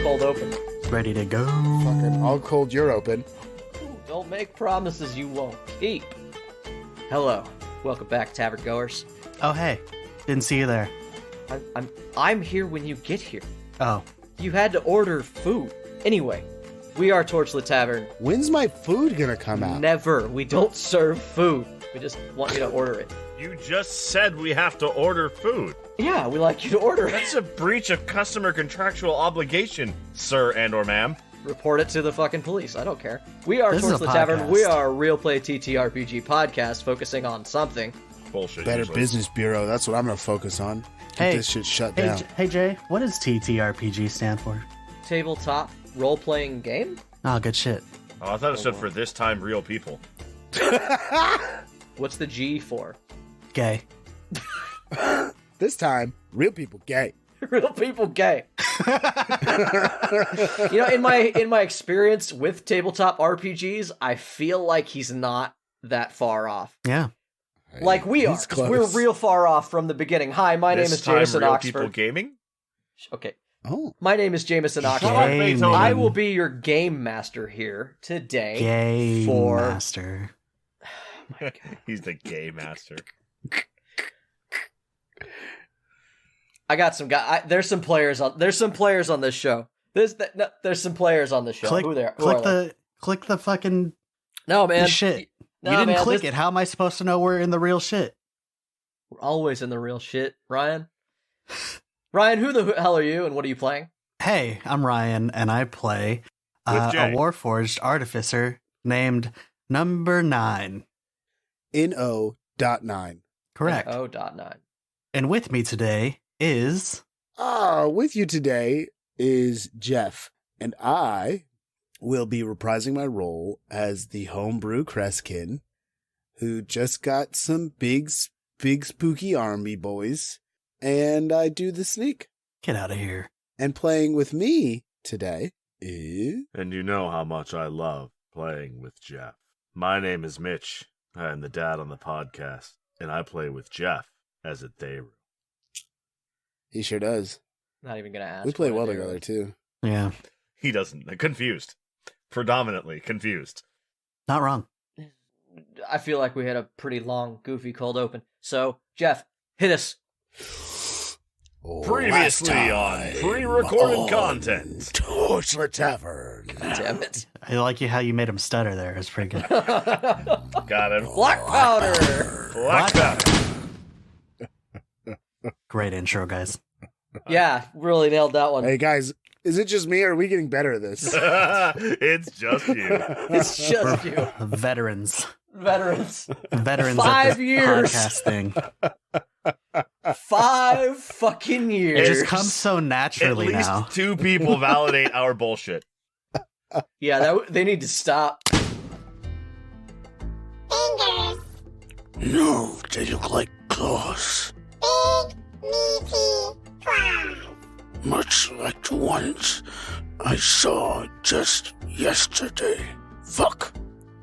cold open. Ready to go. Fucking all cold, you're open. Ooh, don't make promises you won't keep. Hello, welcome back, Tavern Goers. Oh, hey. Didn't see you there. I'm here when you get here. Oh. You had to order food. Anyway, we are Torchlit Tavern. When's my food gonna come out? Never. We don't serve food. We just want you to order it. You just said we have to order food. Yeah, we like you to order it. That's a breach of customer contractual obligation, sir and or ma'am. Report it to the fucking police. I don't care. We are This is a Torchlit Tavern. podcast. We are a real play TTRPG podcast focusing on something. Bullshit. Better usually. Business Bureau. That's what I'm gonna focus on. Get Hey. this shit shut Hey, down. hey, Jay, what does TTRPG stand for? Tabletop role-playing game? Oh, good shit. Oh, I thought it stood for this time real people. What's the G for? Gay. This time, real people gay. Real people gay. You know, in my experience with tabletop RPGs, I feel like he's not that far off. Yeah. Like we are. He's 'Cause we're close. real far off from the beginning. Hi, my name This is time Jameson real Oxford. people gaming? Okay. Oh, My name is Jameson Oxford. Gaming. I will be your game master here today. Gay for master. He's the gay master. I got some guy. There's some players on. There's some players on this show. There's some players on the show. Click, Who there? Who click are they? click the fucking No, man. the shit. No, you didn't man, click this- it. How am I supposed to know we're in the real shit? We're always in the real shit, Ryan. Ryan, who the hell are you, and what are you playing? Hey, I'm Ryan, and I play With a Jay. Warforged artificer named Number 9. NO.9. Correct. O.9. And with me today is... With you today is Jeff, and I will be reprising my role as the homebrew Kreskin, who just got some big spooky army boys, and I do the sneak. Get out of here. And playing with me today is... And you know how much I love playing with Jeff. My name is Mitch. I am the dad on the podcast, and I play with Jeff as a Thayru. He sure does. Not even gonna ask. We play what well I do. together, too. Yeah, He doesn't. Confused. Predominantly confused. not wrong. I feel like we had a pretty long, goofy cold open. So, Jeff, hit us. Previously on pre-recorded content. Torchlit Tavern. Damn it. I like you how you made him stutter there. It's pretty good. Got him. Blackpowder. Blackpowder. Great intro, guys. Yeah, really nailed that one. Hey, guys, is it just me, or are we getting better at this? It's just you. It's just you, Veterans. veterans. Veterans 5 at this years. podcast thing. 5 fucking years. It just comes so At naturally least now. 2 people validate our bullshit. Yeah, they need to stop. No, they look like claws. Big, meaty claws. Much like the ones I saw just yesterday. Fuck.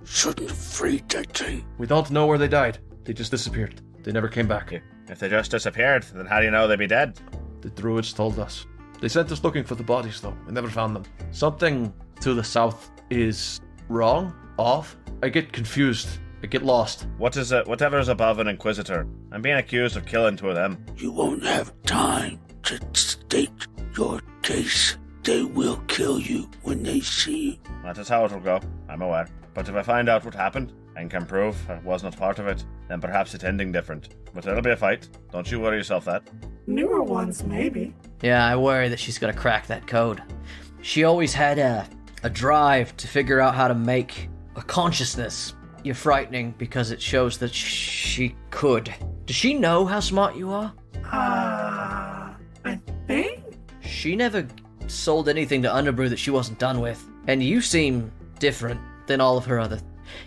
Shouldn't have freed that thing. We don't know where they died. They just disappeared. They never came back. If they just disappeared, then how do you know they'd be dead? The druids told us. They sent us looking for the bodies, though. We never found them. Something to the south is wrong, off. I get confused. I get lost. What is it? Whatever's above an inquisitor. I'm being accused of killing 2 of them. You won't have time to state your case. They will kill you when they see you. That is how it will go. I'm aware. But if I find out what happened and can prove I was not part of it, then perhaps it's ending different. But it'll be a fight. Don't you worry yourself that. Newer ones, maybe. Yeah, I worry that she's gonna crack that code. She always had a drive to figure out how to make a consciousness. You're frightening because it shows that she could. Does she know how smart you are? I think? She never sold anything to Underbrew that she wasn't done with. And you seem different than all of her other...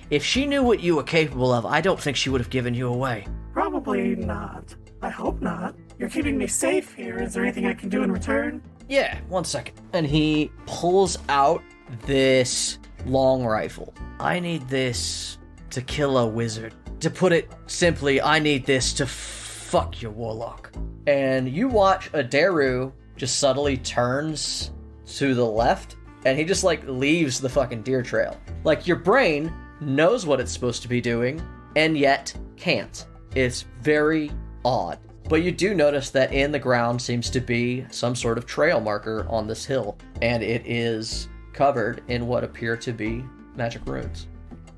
If she knew what you were capable of, I don't think she would have given you away. Probably not. I hope not. You're keeping me safe here. Is there anything I can do in return? Yeah, 1 second. And he pulls out this long rifle. I need this to kill a wizard. To put it simply, I need this to fuck your warlock. And you watch a Daru just subtly turns to the left, and he just, like, leaves the fucking deer trail. Like, your brain knows what it's supposed to be doing, and yet can't. It's very odd. But you do notice that in the ground seems to be some sort of trail marker on this hill, and it is covered in what appear to be magic runes.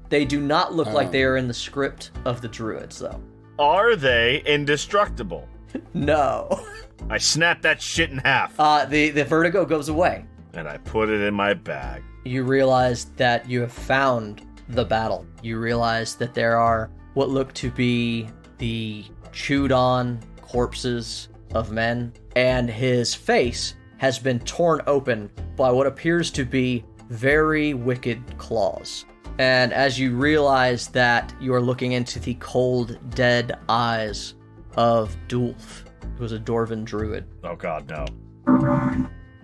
They do not look like they are in the script of the druids, though. Are they indestructible? No. I snap that shit in half. The vertigo goes away. And I put it in my bag. You realize that you have found the battle. You realize that there are what look to be the chewed-on corpses of men, and his face has been torn open by what appears to be very wicked claws. And as you realize that, you are looking into the cold, dead eyes of Dulf, who was a Dwarven druid. Oh god, no.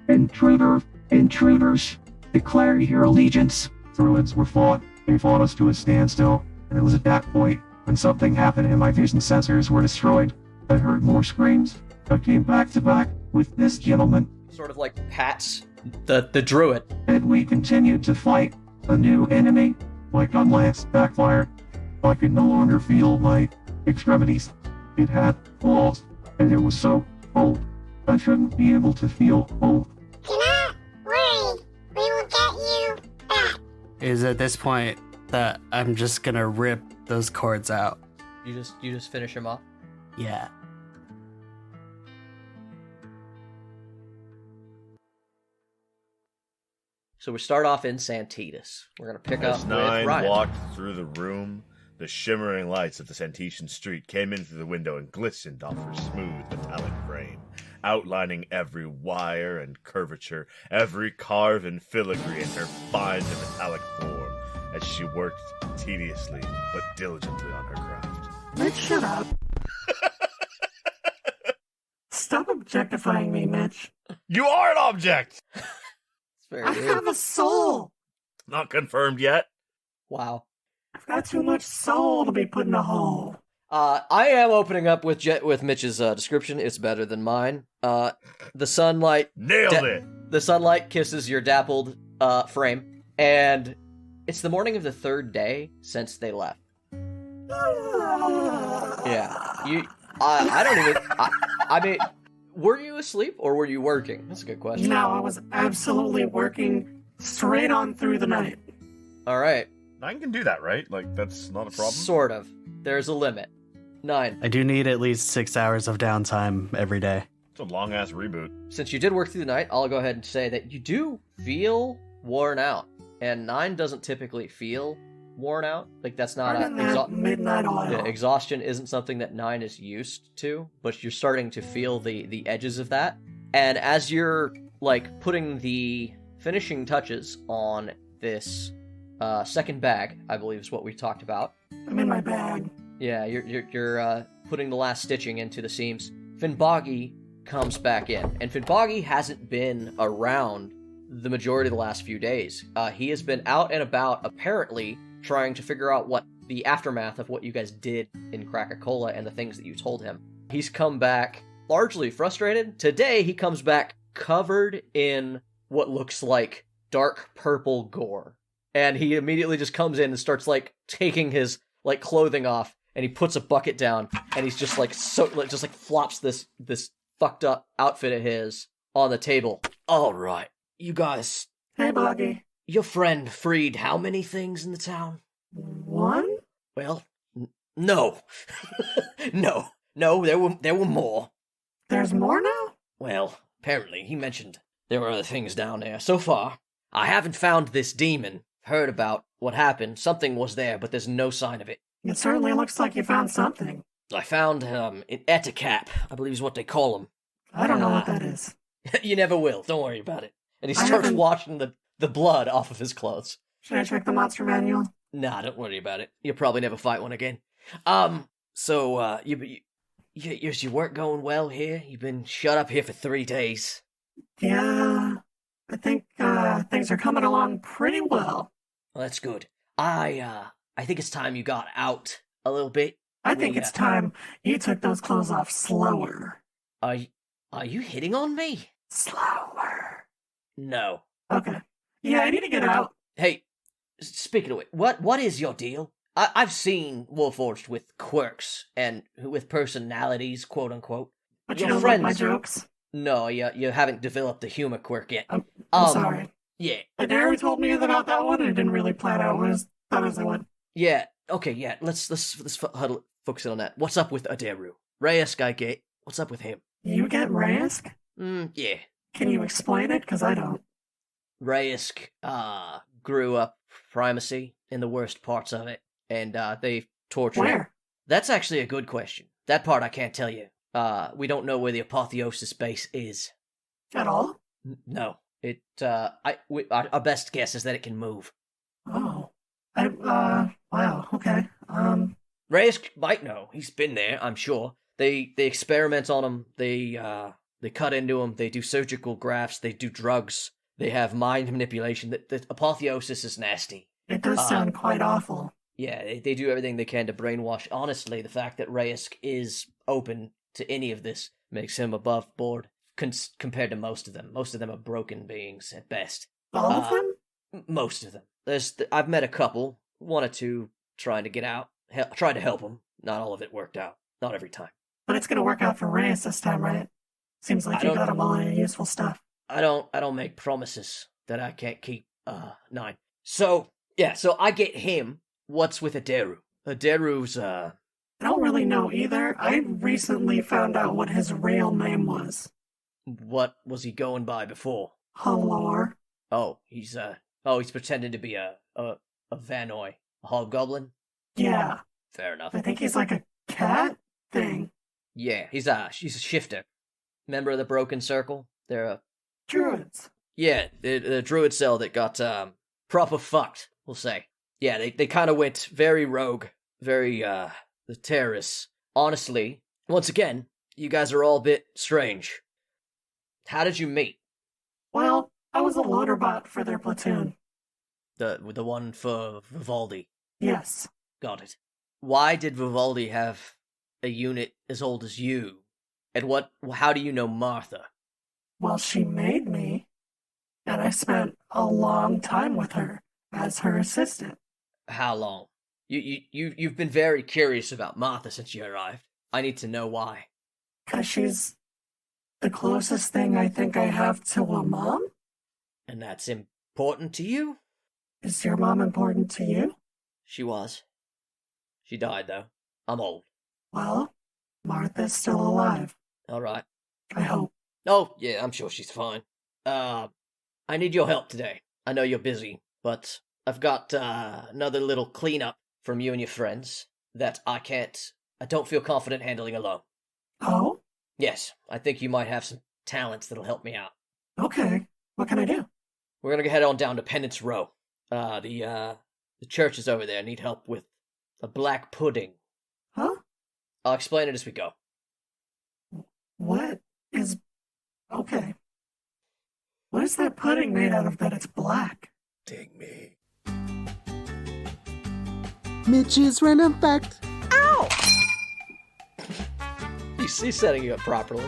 Intruders, declare your allegiance. Druids were fought. They fought us to a standstill. And it was at that point when something happened and my vision sensors were destroyed. I heard more screams. I came back to back with this gentleman. Sort of like pats the druid. And we continued to fight a new enemy. My gun lance backfired. I could no longer feel my extremities. It had claws, and it was so cold. I shouldn't be able to feel cold. Do not worry. We will get you back. Is at this point that I'm just gonna rip those cords out. You just finish him off. Yeah. So we start off in Santitas. We're gonna pick As up Nine with Ryan. walked through the room, the shimmering lights of the Santetian street came in through the window and glistened off her smooth metallic frame, outlining every wire and curvature, every carve and filigree in her fine and metallic form, as she worked tediously but diligently on her craft. Mitch, shut up. Stop objectifying me, Mitch. You are an object! It's very I weird. have a soul. Not confirmed yet. Wow. I've got too much soul to be put in a hole. I am opening up with Mitch's description. It's better than mine. The sunlight Nailed it! The sunlight kisses your dappled frame, and it's the morning of the third day since they left. Yeah, you. I don't even. I mean, were you asleep or were you working? That's a good question. No, I was absolutely working straight on through the night. All right. 9 can do that, right? Like, that's not a problem? Sort of. There's a limit. 9. I do need at least 6 hours of downtime every day. It's a long-ass reboot. Since you did work through the night, I'll go ahead and say that you do feel worn out. And 9 doesn't typically feel worn out. Like, that's not I'm in that midnight oil. Yeah, exhaustion isn't something that 9 is used to, but you're starting to feel the edges of that. And as you're, like, putting the finishing touches on this second bag, I believe is what we talked about. I'm in my bag. Yeah, you're putting the last stitching into the seams. Finnboggy comes back in, and Finnboggy hasn't been around the majority of the last few days. He has been out and about, apparently, trying to figure out what the aftermath of what you guys did in Krakokola and the things that you told him. He's come back largely frustrated. Today, he comes back covered in what looks like dark purple gore. And he immediately just comes in and starts, like, taking his, like, clothing off, and he puts a bucket down, and he's just, like, flops this fucked up outfit of his on the table. All right, you guys. Hey, Boggy. Your friend freed how many things in the town? 1? Well, no. no, there were more. There's more now? Well, apparently he mentioned there were other things down there. So far, I haven't found this demon. Heard about what happened. Something was there, but there's no sign of it. It certainly looks like you found something. I found an etacap, I believe is what they call them. I don't know what that is. You never will. Don't worry about it. And he I starts haven't- washing the blood off of his clothes. Should I check the monster manual? Nah, don't worry about it. You'll probably never fight one again. So, your work going well here? You've been shut up here for 3 days. Yeah, I think things are coming along pretty well. Well, that's good. I think it's time you got out a little bit. I think it's time you took those clothes off slower. Are you hitting on me? Slower. No. Okay. Yeah, I need to get out. Hey, speaking of it, what is your deal? I've seen Warforged with quirks and with personalities, quote unquote. But Your you don't friends- like my jokes? No, you haven't developed the humor quirk yet. I'm Um, sorry. Yeah, Adaru told me about that one, and I didn't really plan out what I thought as I went. yeah. Okay, yeah. Let's huddle, focus in on that. What's up with Adaru? Reyes guy get. What's up with him? You get Rask? Yeah. Can you explain it? Because I don't. Reyes grew up primacy in the worst parts of it, and they tortured him. Where? That's actually a good question. That part I can't tell you. We don't know where the apotheosis base is. At all? No. Our best guess is that it can move. Oh. Wow, okay. Reyes might know. He's been there, I'm sure. They experiment on him. They cut into him. They do surgical grafts. They do drugs. They have mind manipulation. The apotheosis is nasty. It does sound quite awful. Yeah, they do everything they can to brainwash. Honestly, the fact that Reyes is open to any of this makes him above board compared to most of them. Most of them are broken beings at best. All of them? Most of them. I've met a couple, one or two trying to get out. Tried to help them. Not all of it worked out. Not every time. But it's gonna work out for Reyes this time, right? Seems like you got him all your useful stuff. I don't make promises that I can't keep. 9. So I get him. What's with Adaru? Adaru's I don't really know either. I recently found out what his real name was. What was he going by before? Halor. Oh, he's pretending to be a Vanoi, a hobgoblin. Yeah. Fair enough. I think he's like a cat thing. Yeah, she's a shifter. Member of the Broken Circle. They're Druids. yeah, the druid cell that got proper fucked, we'll say. Yeah, they kind of went very rogue, very the terrorists. Honestly, once again, you guys are all a bit strange. How did you meet? Well, I was a loader bot for their platoon. The one for Vivaldi. Yes. Got it. Why did Vivaldi have a unit as old as you? And how do you know Martha? Well, she made me, and I spent a long time with her as her assistant. How long? You've been very curious about Martha since you arrived. I need to know why. 'Cause she's the closest thing I think I have to a mom? And that's important to you? Is your mom important to you? She was. She died, though. I'm old. Well, Martha's still alive. All right. I hope. Oh, yeah, I'm sure she's fine. I need your help today. I know you're busy, but I've got another little cleanup from you and your friends that I don't feel confident handling alone. Oh? Yes, I think you might have some talents that'll help me out. Okay. What can I do? We're gonna head on down to Penance Row. The church is over there. Need help with a black pudding. Huh? I'll explain it as we go. What is... Okay. What is that pudding made out of that it's black? Dig me. Mitch's random fact. Ow! He's setting you up properly.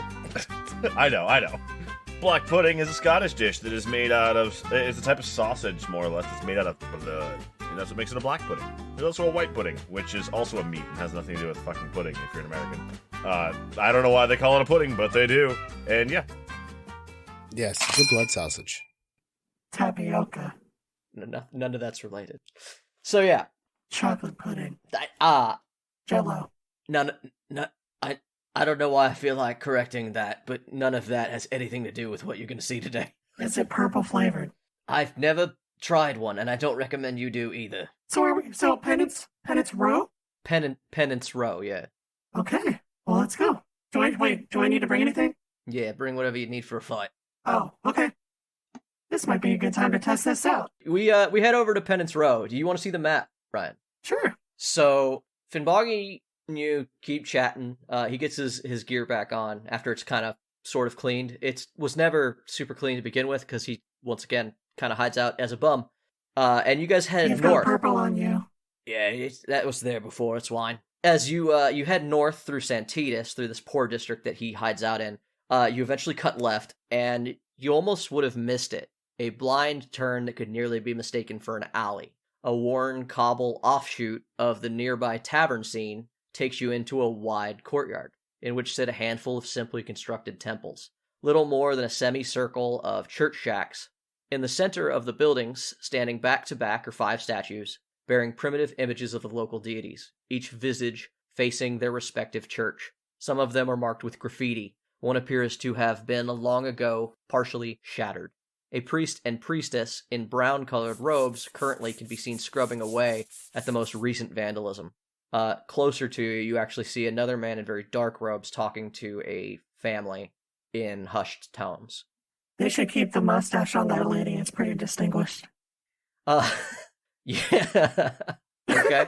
I know. Black pudding is a Scottish dish that is made out of... It's a type of sausage, more or less, that's made out of blood. And that's what makes it a black pudding. There's also a white pudding, which is also a meat and has nothing to do with fucking pudding if you're an American. I don't know why they call it a pudding, but they do. And yeah. Yes, it's a blood sausage. Tapioca. None of that's related. So yeah. Chocolate pudding. Jello. I don't know why I feel like correcting that, but none of that has anything to do with what you're going to see today. Is it purple flavored? I've never tried one, and I don't recommend you do either. So Penance Row? Penance Row, yeah. Okay, well let's go. Do I need to bring anything? Yeah, bring whatever you need for a fight. Oh, okay. This might be a good time to test this out. We head over to Penance Row. Do you want to see the map, Ryan? Sure. So Finboggy and you keep chatting. He gets his gear back on after it's kind of sort of cleaned. It was never super clean to begin with because he once again kind of hides out as a bum. And you guys head You've north. got purple on you. Yeah, that was there before. It's wine. As you head north through Santos, through this poor district that he hides out in, you eventually cut left, and you almost would have missed it a blind turn that could nearly be mistaken for an alley. A worn cobble offshoot of the nearby tavern scene takes you into a wide courtyard, in which sit a handful of simply constructed temples, little more than a semicircle of church shacks. In the center of the buildings, standing back to back, are 5 statues, bearing primitive images of the local deities, each visage facing their respective church. Some of them are marked with graffiti. One appears to have been long ago partially shattered. A priest and priestess in brown-colored robes currently can be seen scrubbing away at the most recent vandalism. Closer to you, you actually see another man in very dark robes talking to a family in hushed tones. They should keep the mustache on that lady. It's pretty distinguished. Yeah. Okay.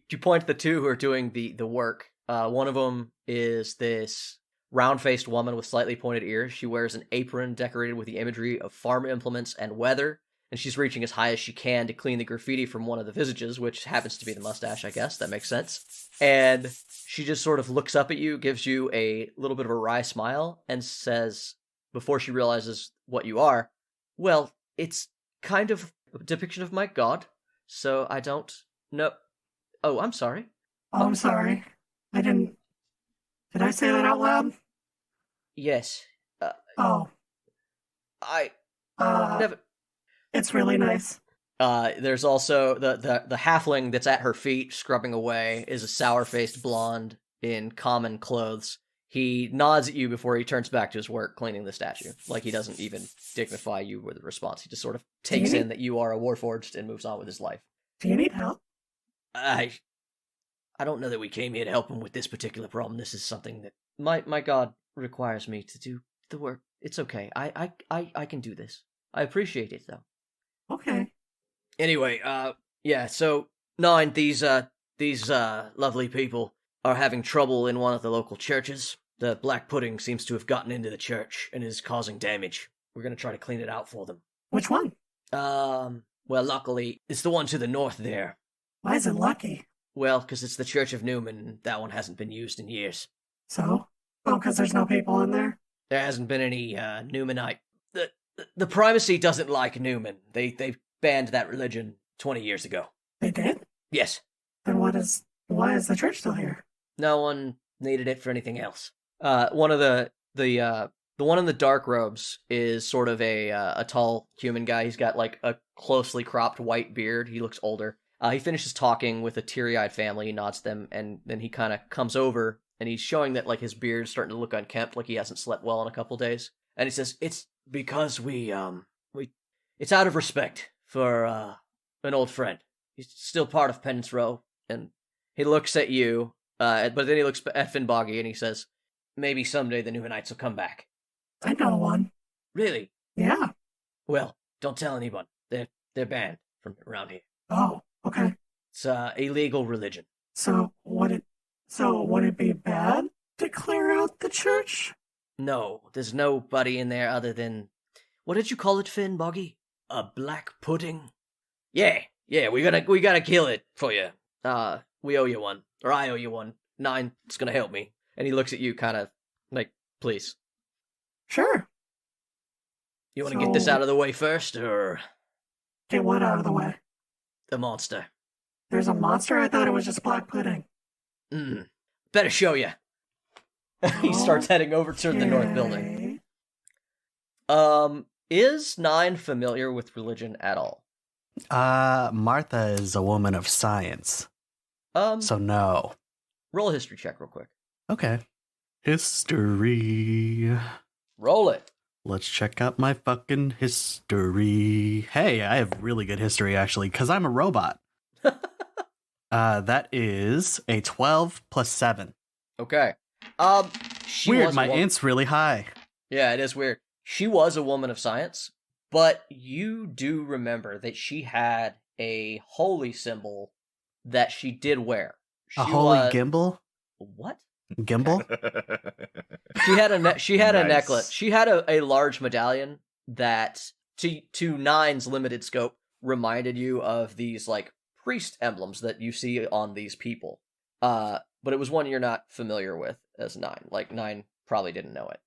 You point to the 2 who are doing the work. One of them is this round-faced woman with slightly pointed ears. She wears an apron decorated with the imagery of farm implements and weather, and she's reaching as high as she can to clean the graffiti from one of the visages, which happens to be the mustache, I guess. That makes sense. And she just sort of looks up at you, gives you a little bit of a wry smile, and says, before she realizes what you are, well, it's kind of a depiction of my god, so I don't know. Oh, I'm sorry. Oh, I'm sorry. Did I say that out loud? Yes. Oh. I never... It's really nice. There's also the halfling that's at her feet, scrubbing away, is a sour-faced blonde in common clothes. He nods at you before he turns back to his work cleaning the statue. Like, he doesn't even dignify you with a response. He just sort of takes in that you are a warforged and moves on with his life. Do you need help? I don't know that we came here to help him with this particular problem. This is something that my god requires me to do the work. It's okay. I can do this. I appreciate it, though. Okay. Anyway, yeah, so 9, these lovely people are having trouble in one of the local churches. The black pudding seems to have gotten into the church and is causing damage. We're gonna try to clean it out for them. Which one? Well, luckily, it's the one to the north there. Why is it lucky? Well, because it's the Church of Newman, and that one hasn't been used in years. So? Oh, because there's no people in there? There hasn't been any, Newmanite. The primacy doesn't like Newman. They banned that religion 20 years ago. They did? Yes. Then why is the church still here? No one needed it for anything else. One of the one in the dark robes is sort of a tall human guy. He's got like a closely cropped white beard. He looks older. He finishes talking with a teary-eyed family. He nods to them, and then he kind of comes over, and he's showing that like his beard's starting to look unkempt, like he hasn't slept well in a couple days. And he says, "It's because it's out of respect for an old friend. He's still part of Penance Row." And he looks at you, but then he looks at Finnboggy, and he says, "Maybe someday the Newmanites will come back." I know one. Really? Yeah. Well, don't tell anyone. They're banned from around here. Oh, okay. It's a legal religion. So would it be bad to clear out the church? No, there's nobody in there other than, what did you call it, Finnboggy? A black pudding? Yeah, we gotta kill it for you. We owe you one, or I owe you one. 9's gonna help me. And he looks at you kind of like, please. Sure. You want to get this out of the way first, or? Get what out of the way? The monster. There's a monster? I thought it was just black pudding. Better show you. He starts heading over to the north building. Is 9 familiar with religion at all? Martha is a woman of science. So no. Roll a history check real quick. Okay. History. Roll it. Let's check out my fucking history. Hey, I have really good history, actually, because I'm a robot. That is a 12 plus 7. Okay. Weird, my int's really high. Yeah, it is weird. She was a woman of science, but you do remember that she had a holy symbol that she did wear. A holy gimbal? What? Gimbal? She had a Nice. necklace. She had a large medallion that, to 9's limited scope, reminded you of these like priest emblems that you see on these people. But it was one you're not familiar with as 9. Like 9 probably didn't know it.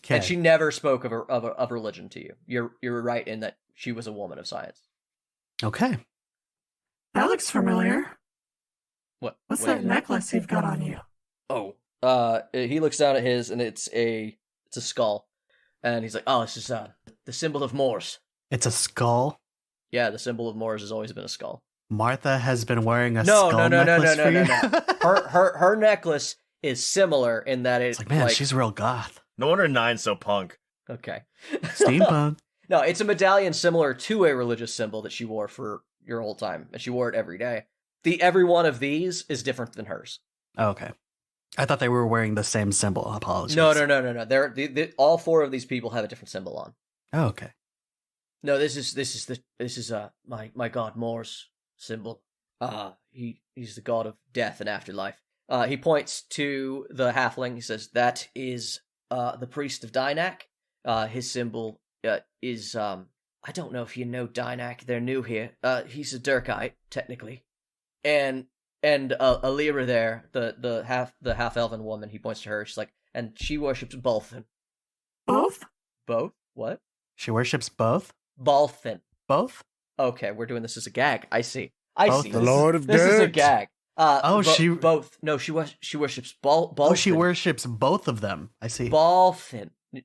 Okay. And she never spoke of religion to you. You're right in that she was a woman of science. Okay. That looks familiar. What's that is it? necklace you've got on you? Oh, he looks down at his, and it's a skull, and he's like, "Oh, this is the symbol of Moors." It's a skull. Yeah, the symbol of Moors has always been a skull. Martha has been wearing a skull necklace for you? Her necklace is similar in that It's like, man, she's real goth. No wonder Nine's so punk. Okay. Steampunk. No, it's a medallion similar to a religious symbol that she wore for your whole time, and she wore it every day. Every one of these is different than hers. Oh, okay. I thought they were wearing the same symbol. Apologies. No. They're all four of these people have a different symbol on. Oh, okay. No, this is my god Moor's symbol. He's the god of death and afterlife. He points to the halfling. He says that is the priest of Dynak. His symbol is I don't know if you know Dynak. They're new here. He's a Dirkite technically, and Alira there, the half elven woman. He points to her. She's like, and she worships Balthin. Both? Both? What? She worships both? Balthin. Both? Okay, we're doing this as a gag. I see. Both. See. The Lord of This is a Dirt. gag. She both. No, she worships Balthin. Oh, she worships both of them. I see. Balthin. No,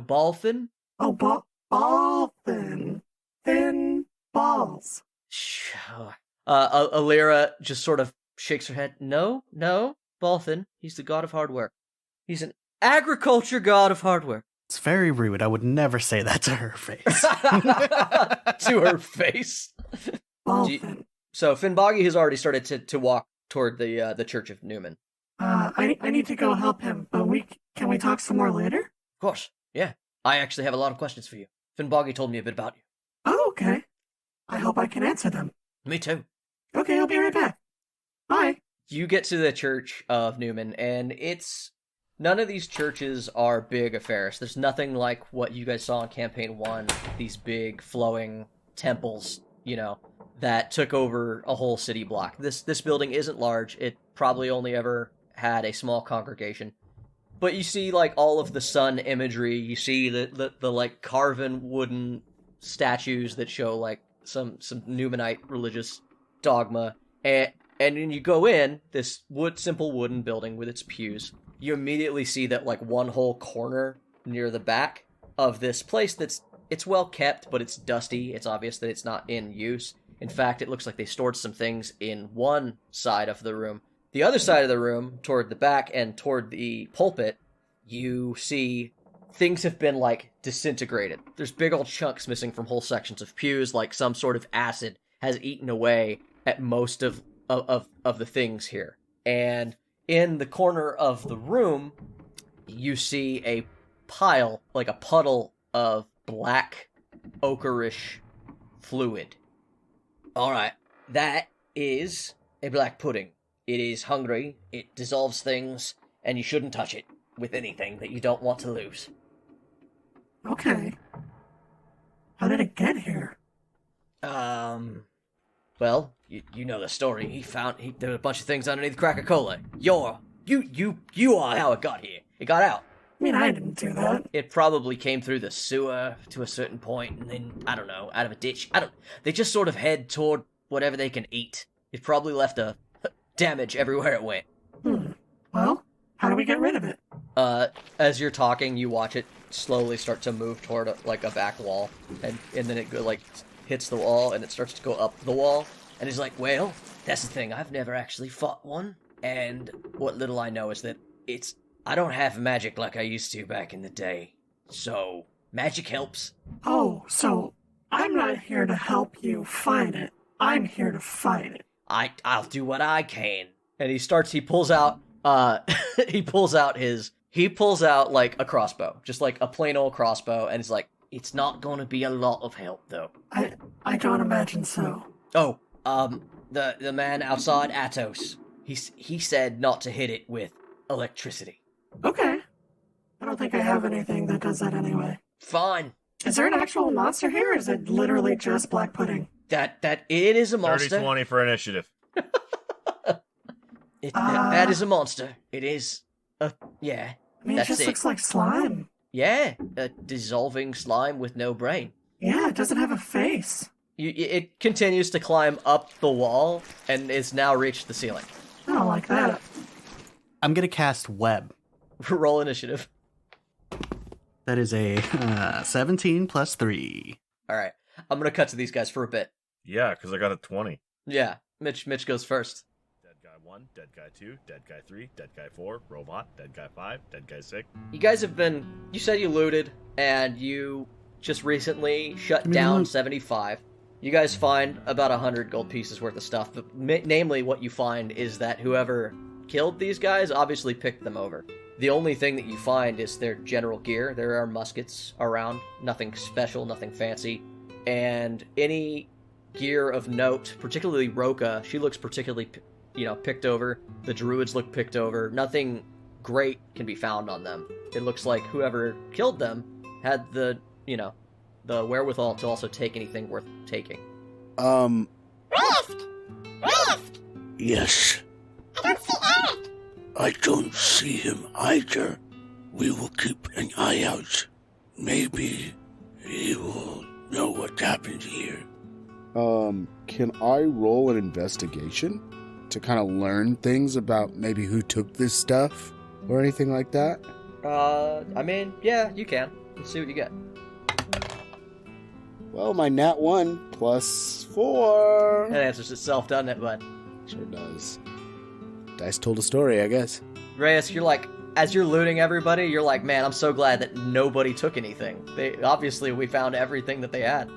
Balthin. Oh, ball thin. Thin balls. Sure. Alira just sort of shakes her head. No, Balthin. He's the god of hard work. He's an agriculture god of hard work. It's very rude. I would never say that to her face. To her face. Ball thin. So Finnboggy has already started to walk toward the Church of Newman. I need to go help him, but can we talk some more later? Of course, yeah. I actually have a lot of questions for you. Finnboggy told me a bit about you. Oh, okay. I hope I can answer them. Me too. Okay, I'll be right back. Bye. You get to the Church of Newman, and none of these churches are big affairs. There's nothing like what you guys saw in Campaign 1, these big flowing temples, that took over a whole city block. This building isn't large. It probably only ever had a small congregation. But you see, all of the sun imagery. You see the carven wooden statues that show, some Newmanite religious dogma. And when you go in, this simple wooden building with its pews, you immediately see that, one whole corner near the back of this place it's well kept, but it's dusty. It's obvious that it's not in use. In fact, it looks like they stored some things in one side of the room. The other side of the room, toward the back and toward the pulpit, you see things have been, disintegrated. There's big old chunks missing from whole sections of pews, some sort of acid has eaten away at most of the things here. And in the corner of the room, you see a pile, a puddle of black, ochreish fluid. Alright, that is a black pudding. It is hungry, it dissolves things, and you shouldn't touch it with anything that you don't want to lose. Okay. How did it get here? Well, you know the story. There were a bunch of things underneath Cracker-Cola. You are how it got here. It got out. I mean, I didn't do that. It probably came through the sewer to a certain point, and then, I don't know, out of a ditch. They just sort of head toward whatever they can eat. It probably left a damage everywhere it went. Well, how do we get rid of it? As you're talking, you watch it slowly start to move toward a back wall, and then it hits the wall, and it starts to go up the wall, and he's like, well, that's the thing, I've never actually fought one, and what little I know is that I don't have magic like I used to back in the day, so magic helps. Oh, so I'm not here to help you fight it. I'm here to fight it. I'll do what I can. And he pulls out a crossbow, just a plain old crossbow, and he's like, it's not gonna be a lot of help though. I don't imagine so. Oh, the man outside Atos, he said not to hit it with electricity. Okay. I don't think I have anything that does that anyway. Fine. Is there an actual monster here, or is it literally just black pudding? That it is a monster. 30-20 for initiative. That is a monster. It is yeah. I mean, it just looks like slime. Yeah, a dissolving slime with no brain. Yeah, it doesn't have a face. It continues to climb up the wall and is now reached the ceiling. I don't like that. I'm going to cast Web. Roll initiative. That is a 17 plus 3. All right, I'm gonna cut to these guys for a bit. Yeah, because I got a 20. Yeah, Mitch goes first. Dead guy 1, dead guy 2, dead guy 3, dead guy 4, robot, dead guy 5, dead guy 6. You guys have been. You said you looted, and you just recently shut down 75. You guys find about 100 gold pieces worth of stuff, but namely what you find is that whoever killed these guys obviously picked them over. The only thing that you find is their general gear. There are muskets around, nothing special, nothing fancy, and any gear of note, particularly Roka, she looks particularly, picked over. The druids look picked over. Nothing great can be found on them. It looks like whoever killed them had the wherewithal to also take anything worth taking. Rift! Rift! Yes. I don't see Eric. I don't see him either. We will keep an eye out. Maybe he will know what happened here. Can I roll an investigation to kind of learn things about maybe who took this stuff or anything like that? I mean, yeah, you can. Let's see what you get. Well, my nat 1 plus 4. That answers itself, doesn't it, bud? Sure does. Dice told a story, I guess. Reyes, you're like, as you're looting everybody, you're like, man, I'm so glad that nobody took anything. Obviously, we found everything that they had.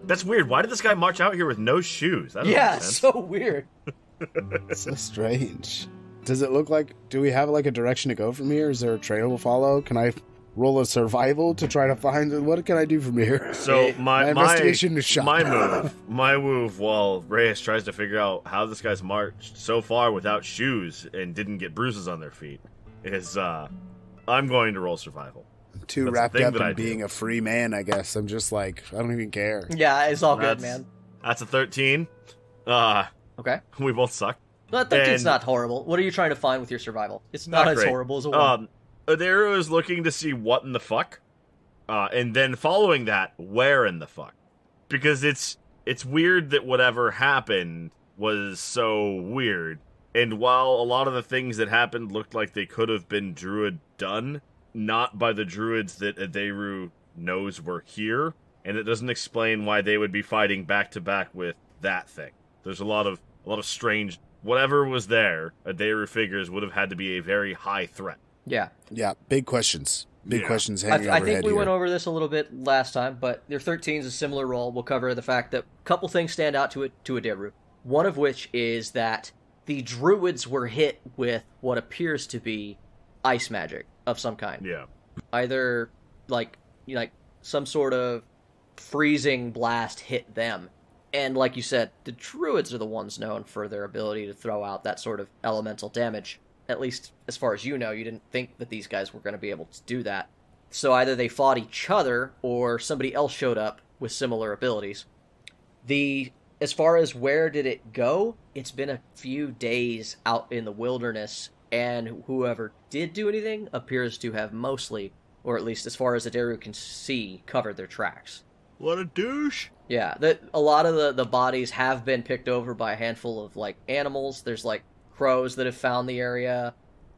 That's weird. Why did this guy march out here with no shoes? That doesn't make sense. So weird. So strange. Does it look like, do we have like a direction to go from here? Is there a trail to follow? Can I roll a survival to try to find, what can I do from here? So my investigation is shot. My move while Reyes tries to figure out how this guy's marched so far without shoes and didn't get bruises on their feet is I'm going to roll survival. Too That's wrapped up in do. being a free man, I guess. I'm just like, I don't even care. Yeah, it's all good, man. That's a 13. Okay. We both suck. But 13's not horrible. What are you trying to find with your survival? It's not as great. horrible as a 1. Adero is looking to see what in the fuck, and then following that, where in the fuck, because it's weird that whatever happened was so weird, and while a lot of the things that happened looked like they could have been druid done, not by the druids that Adero knows were here, and it doesn't explain why they would be fighting back to back with that thing. There's a lot of strange, whatever was there, Adero figures would have had to be a very high threat. Yeah. Yeah, big questions. Big questions hanging I overhead think we here. went over this a little bit last time, but your 13 is a similar roll. We'll cover the fact that a couple things stand out to Adero. One of which is that the druids were hit with what appears to be ice magic of some kind. Yeah. Either like some sort of freezing blast hit them. And like you said, the druids are the ones known for their ability to throw out that sort of elemental damage. At least, as far as you know, you didn't think that these guys were going to be able to do that. So either they fought each other, or somebody else showed up with similar abilities. As far as where did it go, it's been a few days out in the wilderness, and whoever did do anything appears to have mostly, or at least as far as Adero can see, covered their tracks. What a douche! Yeah, a lot of the bodies have been picked over by a handful of, animals. There's, crows that have found the area.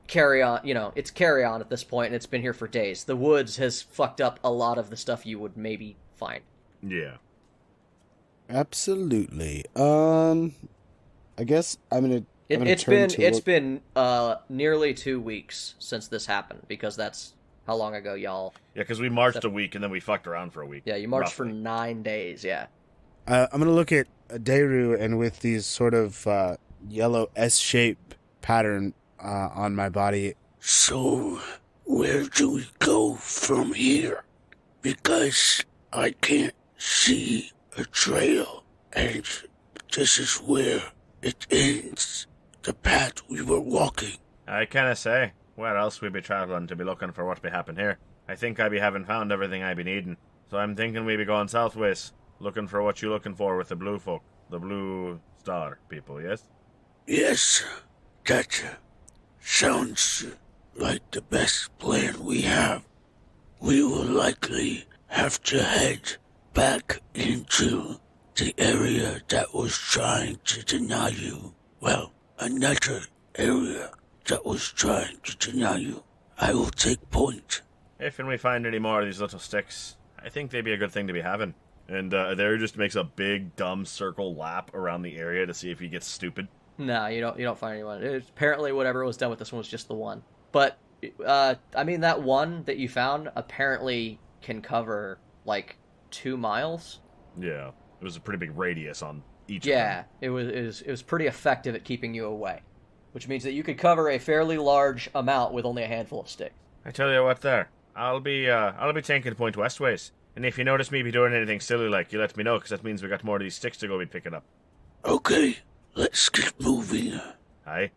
It's carrion at this point, and it's been here for days. The woods has fucked up a lot of the stuff you would maybe find. Yeah. Absolutely. I guess it's been nearly 2 weeks since this happened, because that's how long ago y'all... Yeah, because we marched a week, and then we fucked around for a week. Yeah, you marched for 9 days, yeah. I'm going to look at Adero, and with these sort of yellow S-shape pattern on my body. So, where do we go from here? Because I can't see a trail, and this is where it ends. The path we were walking. I canna say. Where else we be traveling to be looking for what be happen here? I think I be having found everything I be needing. So I'm thinking we be going southwest, looking for what you looking for with the blue folk. The blue star people, yes? Yes, gotcha. sounds like the best plan we have. We will likely have to head back into the area that was trying to deny you. Well, another area that was trying to deny you. I will take point. If and we find any more of these little sticks, I think they'd be a good thing to be having. And there just makes a big dumb circle lap around the area to see if he gets stupid. No, you don't find anyone. Apparently, whatever was done with this one was just the one. But I mean, that one that you found apparently can cover like 2 miles. Yeah, it was a pretty big radius on each. Yeah, of them. it was pretty effective at keeping you away, which means that you could cover a fairly large amount with only a handful of sticks. I tell you what, there, I'll be taking the point westways. And if you notice me be doing anything silly like, you let me know, because that means we got more of these sticks to go be picking up. Okay, let's get moving. Aye.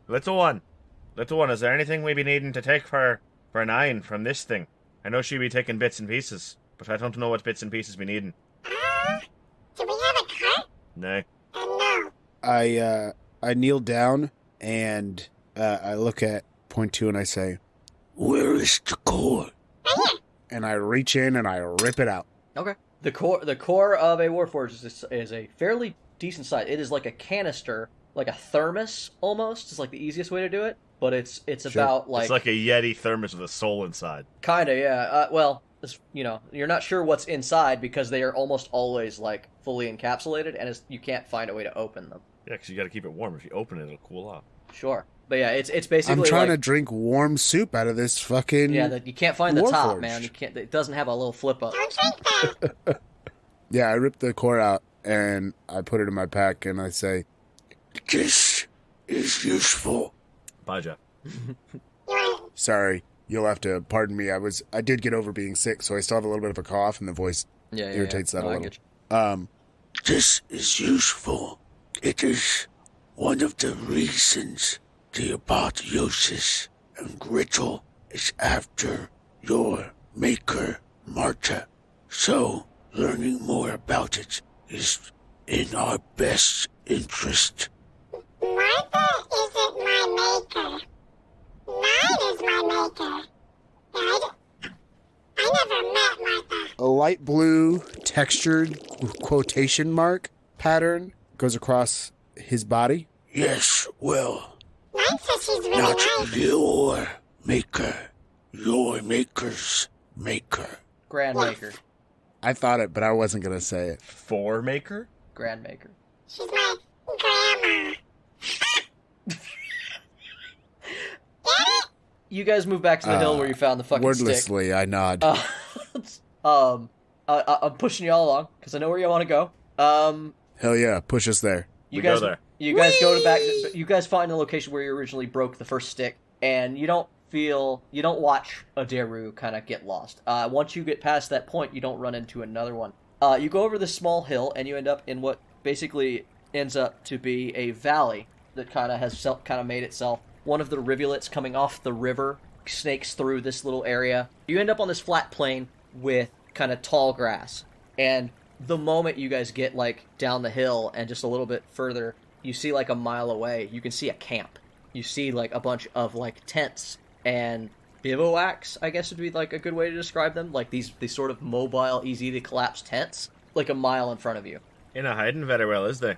Little one, is there anything we be needing to take for 9 from this thing? I know she be taking bits and pieces, but I don't know what bits and pieces we needing. Do we have a cart? No. No. I kneel down and I look at point 2 and I say, Where is the core? Right here. and I reach in and I rip it out. Okay. The core of a Warforged is a fairly decent size. It is like a canister, like a thermos almost. It's like the easiest way to do it. But it's Sure. about like It's like a Yeti thermos with a soul inside. Kinda, yeah. Well, you're not sure what's inside because they are almost always like fully encapsulated, and you can't find a way to open them. Yeah, because you got to keep it warm. If you open it, it'll cool off. Sure, but yeah, it's basically. I'm trying like, to drink warm soup out of this fucking. Yeah, you can't find the top, Warforged. man. You can't. It doesn't have a little flip up. Don't drink that. Yeah, I rip the core out and I put it in my pack and I say, This is useful. Bye, Jeff. sorry, you'll have to pardon me. I did get over being sick, so I still have a little bit of a cough and the voice Yeah, irritates that No, a I little. get you. This is useful. It is one of the reasons the apotheosis and ritual is after your maker, Marta. So, learning more about it is in our best interest. Martha isn't my maker. Mine is my maker. I never met Martha. A light blue textured quotation mark pattern goes across his body. Yes, well, Mine says she's really not nice. your maker. Your maker's maker. Grandmaker, I thought it, but I wasn't going to say it. 4 maker? Grandmaker. She's my grandma. You guys move back to the hill where you found the fucking stick. Wordlessly, I nod. I'm pushing you all along because I know where you want to go. Hell yeah, push us there. You We guys, go there. You guys go to back. You guys find the location where you originally broke the first stick, and you don't watch a Deru kind of get lost. Once you get past that point, you don't run into another one. You go over this small hill, and you end up in what basically ends up to be a valley that kind of has made itself. One of the rivulets coming off the river snakes through this little area. You end up on this flat plain with kind of tall grass, and the moment you guys get like down the hill and just a little bit further, you see like a mile away, you can see a camp. You see like a bunch of like tents and bivouacs, I guess would be like a good way to describe them. Like these sort of mobile, easy to collapse tents, like a mile in front of you. In a hiding very well, is they? They're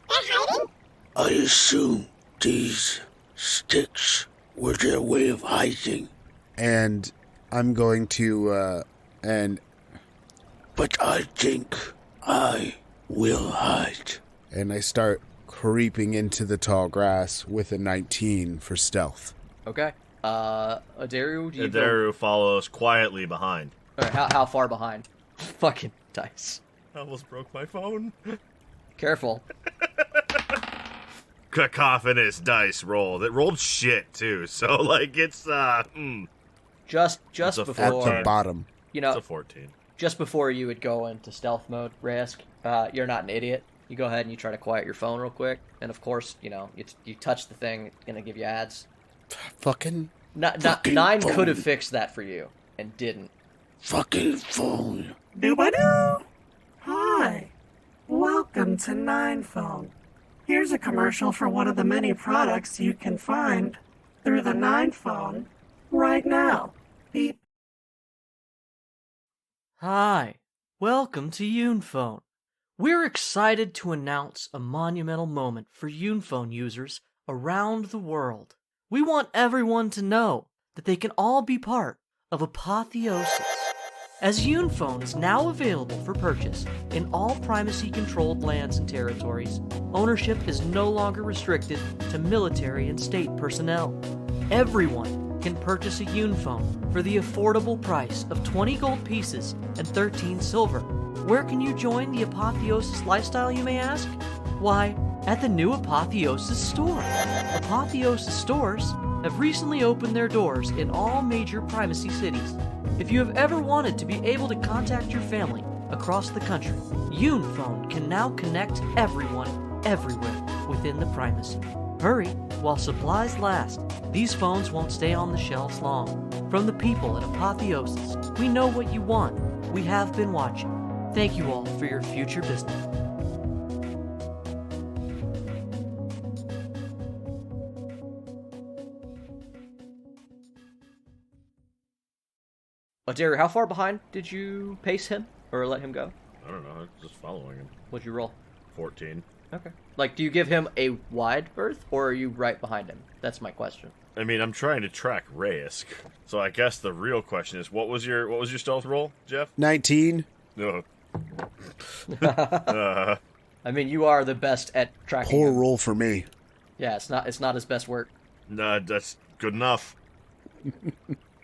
hiding? I assume these sticks were their way of hiding, And I'm going to, but I think I will hide. and I start creeping into the tall grass with a 19 for stealth. Okay. Adaru, do you go? Adaru follows quietly behind. All right, how far behind? Fucking dice. I almost broke my phone. Careful. Cacophonous dice roll. That rolled shit, too. So, like, it's, Just It's a At before the bottom. you It's know, a 14. just before you would go into stealth mode, Rask, you're not an idiot. You go ahead and you try to quiet your phone real quick, and of course, you touch the thing, it's gonna give you ads. Fucking. Fucking 9 could phone. have fixed that for you, and didn't. Fucking phone. Doo-ba-doo! Hi. Welcome to Nine Phone. Here's a commercial for one of the many products you can find through the 9 phone right now. Beep. Hi, welcome to Unphone. We're excited to announce a monumental moment for Unphone users around the world. We want everyone to know that they can all be part of Apotheosis. As Unphone is now available for purchase in all primacy-controlled lands and territories, ownership is no longer restricted to military and state personnel. Everyone can purchase a Unphone for the affordable price of 20 gold pieces and 13 silver. Where can you join the Apotheosis lifestyle, you may ask? Why, at the new Apotheosis store. Apotheosis stores have recently opened their doors in all major primacy cities. If you have ever wanted to be able to contact your family across the country, Unphone can now connect everyone, everywhere within the primacy. Hurry while supplies last. These phones won't stay on the shelves long. From the people at Apotheosis, we know what you want. We have been watching. Thank you all for your future business. Jerry, how far behind did you pace him or let him go? I don't know. I was just following him. What'd you roll? 14. Okay. Like, do you give him a wide berth or are you right behind him? That's my question. I mean, I'm trying to track Reyes, so I guess the real question is, what was your stealth roll, Jeff? 19. No. I mean, you are the best at tracking. Poor him. roll for me. Yeah, it's not his best work. No, that's good enough.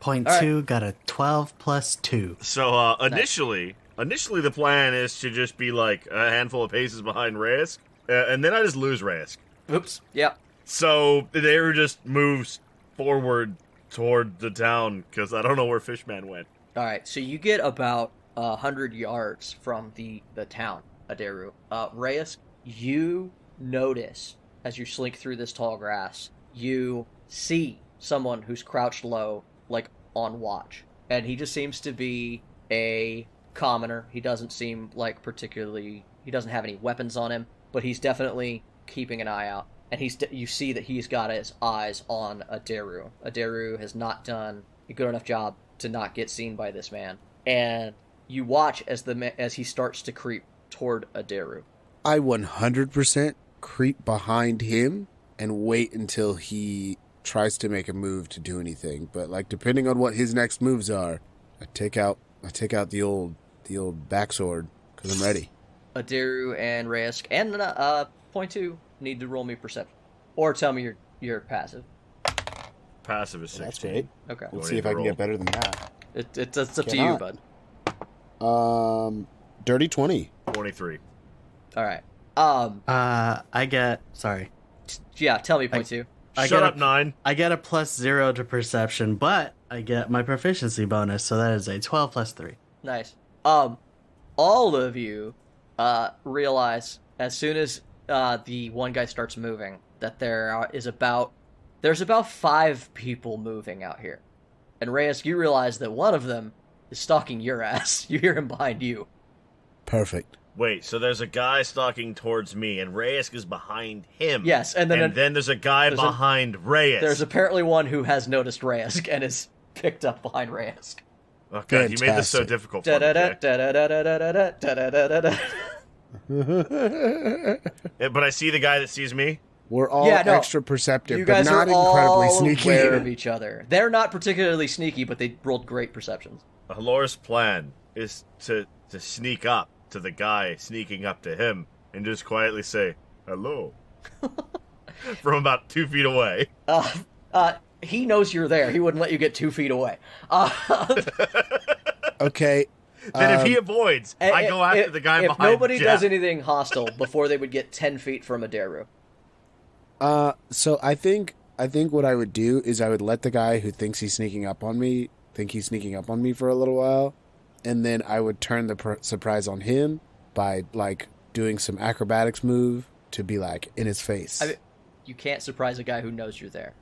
Point All right. 2, got a 12 plus 2. So initially the plan is to just be like a handful of paces behind Reyes, and then I just lose Reyes. Oops. Yep. So they were just moves forward toward the town because I don't know where Fishman went. All right. So you get about 100 yards from the town, Aderu. Reyes, you notice as you slink through this tall grass, you see someone who's crouched low, like on watch, and he just seems to be a commoner. He doesn't seem like particularly. He doesn't have any weapons on him, but he's definitely keeping an eye out. And you see that he's got his eyes on Aderu. Aderu has not done a good enough job to not get seen by this man. And you watch as he starts to creep toward Aderu. I 100% creep behind him and wait until he tries to make a move to do anything. But like, depending on what his next moves are, I take out the old backsword because I'm ready. Aderu and Reyes and point 2 need to roll me perception, or tell me you're passive. Passive is 16. That's great. Okay. Let's see if I can get better than that. It's up to you, bud. Dirty 20. 23. All right. I get, sorry. Yeah, tell me point 2. Shut up, 9. I get a plus 0 to perception, but I get my proficiency bonus, so that is a 12 plus 3. Nice. All of you realize as soon as the one guy starts moving that there's about 5 people moving out here. And Reyes, you realize that one of them is stalking your ass. You hear him behind you. Perfect. Wait, so there's a guy stalking towards me, and Reyes is behind him. Yes, and then there's a guy behind Reyes. There's apparently one who has noticed Reyes and is picked up behind Reyes. Oh god, you made this so difficult for me. But I see the guy that sees me. We're all extra perceptive, but not incredibly all sneaky. aware of each other. They're not particularly sneaky, but they rolled great perceptions. Halora's plan is to sneak up to the guy sneaking up to him and just quietly say, hello. From about 2 feet away. He knows you're there. He wouldn't let you get 2 feet away. Okay. Then if he avoids, I go after the guy behind If nobody Jeff. does anything hostile before they would get 10 feet from Aderu. So I think what I would do is I would let the guy who thinks he's sneaking up on me for a little while, and then I would turn the surprise on him by like doing some acrobatics move to be like in his face. I mean, you can't surprise a guy who knows you're there.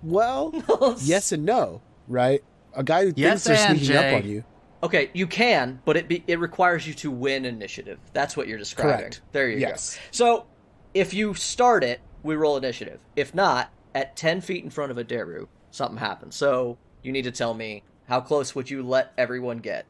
Well, yes and no, right? A guy who thinks they're sneaking up on you. Okay, you can, but it requires you to win initiative. That's what you're describing. Correct. There you Yes. go. So, if you start it, we roll initiative. If not, at 10 feet in front of Adaru, something happens. So you need to tell me, how close would you let everyone get?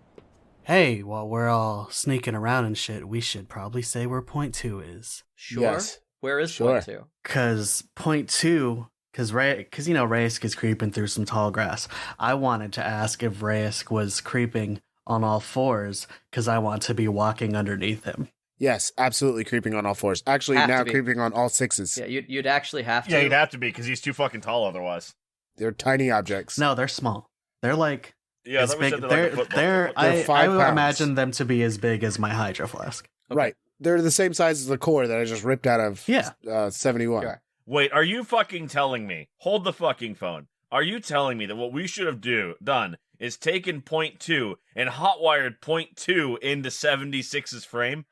Hey, while we're all sneaking around and shit, we should probably say where point 2 is. Sure. Yes. Where is Sure. point 2? Cause point 2, cause Reyes is creeping through some tall grass. I wanted to ask if Reyes was creeping on all fours, cause I want to be walking underneath him. Yes, absolutely creeping on all fours. Actually, Have now to be. creeping on all sixes. Yeah, you'd actually have to. Yeah, you'd have to be because he's too fucking tall otherwise. They're tiny objects. No, they're small. They're like Yeah, as that was big. like a football. They're I 5 would pounds. imagine them to be as big as my Hydro Flask. Right. They're the same size as the core that I just ripped out of 71. Sure. Wait, are you fucking telling me? Hold the fucking phone. Are you telling me that what we should have done is taken point 2 and hotwired point 2 into 76's frame?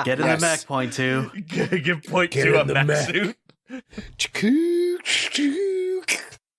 Get in the mech, point 2. Give point Get 2 a in the mech mech. suit?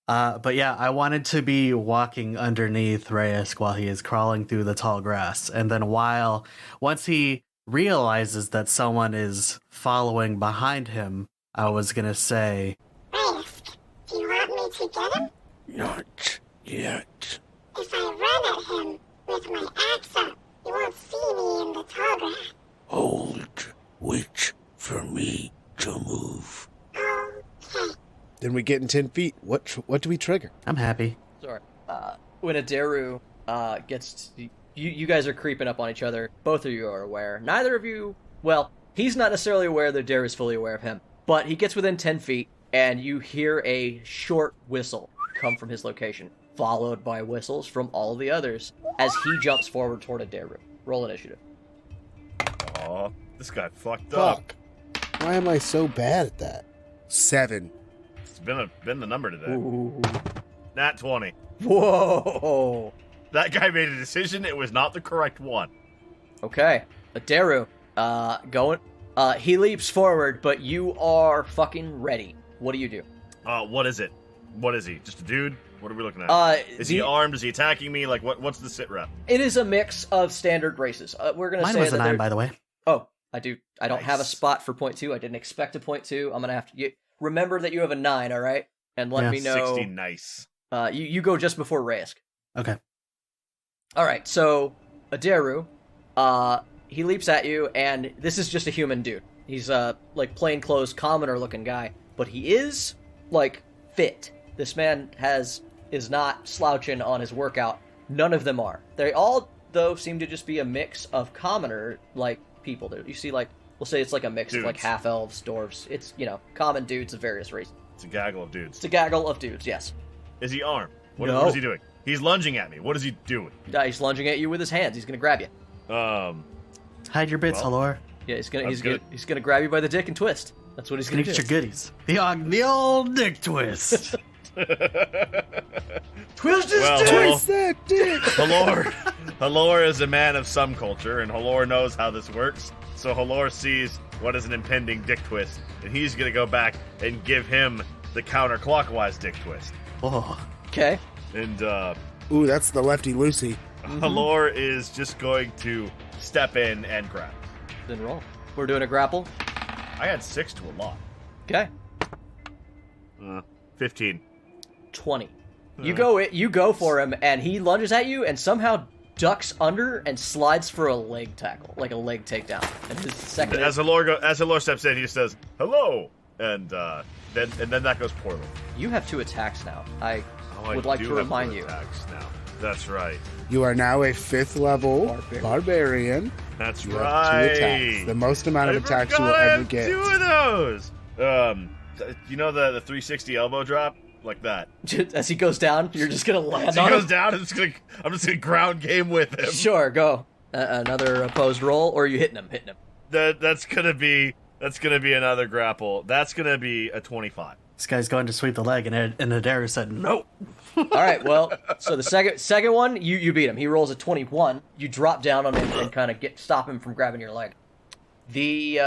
But yeah, I wanted to be walking underneath Reyes while he is crawling through the tall grass. And then once he realizes that someone is following behind him, I was going to say, Risk, do you want me to get him? Not yet. If I run at him with my axe up, you won't see me in the tall grass. Hold. Wait for me to move. Okay. Then we get in 10 feet. What do we trigger? I'm happy. Sorry. When Adaru gets... You guys are creeping up on each other. Both of you are aware. Neither of you... Well, he's not necessarily aware that Adaru is fully aware of him. But he gets within 10 feet, and you hear a short whistle come from his location, followed by whistles from all the others as he jumps forward toward Adaru. Roll initiative. Aw, this guy fucked up. Fuck. Why am I so bad at that? 7. It's been the number today. Ooh. Nat 20. Whoa! That guy made a decision. It was not the correct one. Okay. Adaru, he leaps forward, but you are fucking ready. What do you do? What is it? What is he? Just a dude? What are we looking at? Is he armed? Is he attacking me? Like, what's the sit rep? It is a mix of standard races. We're gonna Mine say was a that 9, by the way. Oh, I do. I don't have a Nice. spot for point 2. I didn't expect a point 2. I'm gonna have to remember that you have a 9. All right, and let Yeah. me know. 60, nice. You go just before Reyes. Okay. All right, so Adaru, he leaps at you, and this is just a human dude. He's like plainclothes, commoner looking guy, but he is like fit. This man is not slouching on his workout. None of them are. They all though seem to just be a mix of commoner like people. You see, like we'll say it's like a mix of like Dudes. half elves, dwarves. It's common dudes of various races. It's a gaggle of dudes. It's a gaggle of dudes. Yes. Is he armed? What No. is he doing? He's lunging at me. What is he doing? He's lunging at you with his hands. He's gonna grab you. Hide your bits, Well, Halor. Yeah, he's gonna That's good. he's gonna grab you by the dick and twist. That's what he's gonna Get do. your goodies. The old dick twist. Twist his Well, dick! Twist that dick! Halor is a man of some culture, and Halor knows how this works. So Halor sees what is an impending dick twist, and he's gonna go back and give him the counterclockwise dick twist. Whoa. Okay. And Ooh, that's the lefty loosey. Halor is just going to step in and grab. Then roll. We're doing a grapple. I had 6 to a lot. Okay. 15. 20. You go for him, and he lunges at you, and somehow ducks under and slides for a leg tackle, like a leg takedown. And his second. As Halor steps in, he just says hello, and then that goes poorly. You have 2 attacks now. I I would like do to have remind 2 you. attacks now. That's right. You are now a 5th level barbarian. That's You right. have 2 attacks. The most amount of I attacks you forgot will I ever have get. 2 of those. You know the 360 elbow drop like that. As he goes down, you're just gonna land As he on goes him. down, I'm just gonna ground game with him. Sure, go. Another opposed roll, or are you hitting him? Hitting him. That's gonna be another grapple. That's gonna be a 25. This guy's going to sweep the leg, and Adaru said, nope. All right, well, so the second one, you beat him. He rolls a 21. You drop down on him and kind of stop him from grabbing your leg. The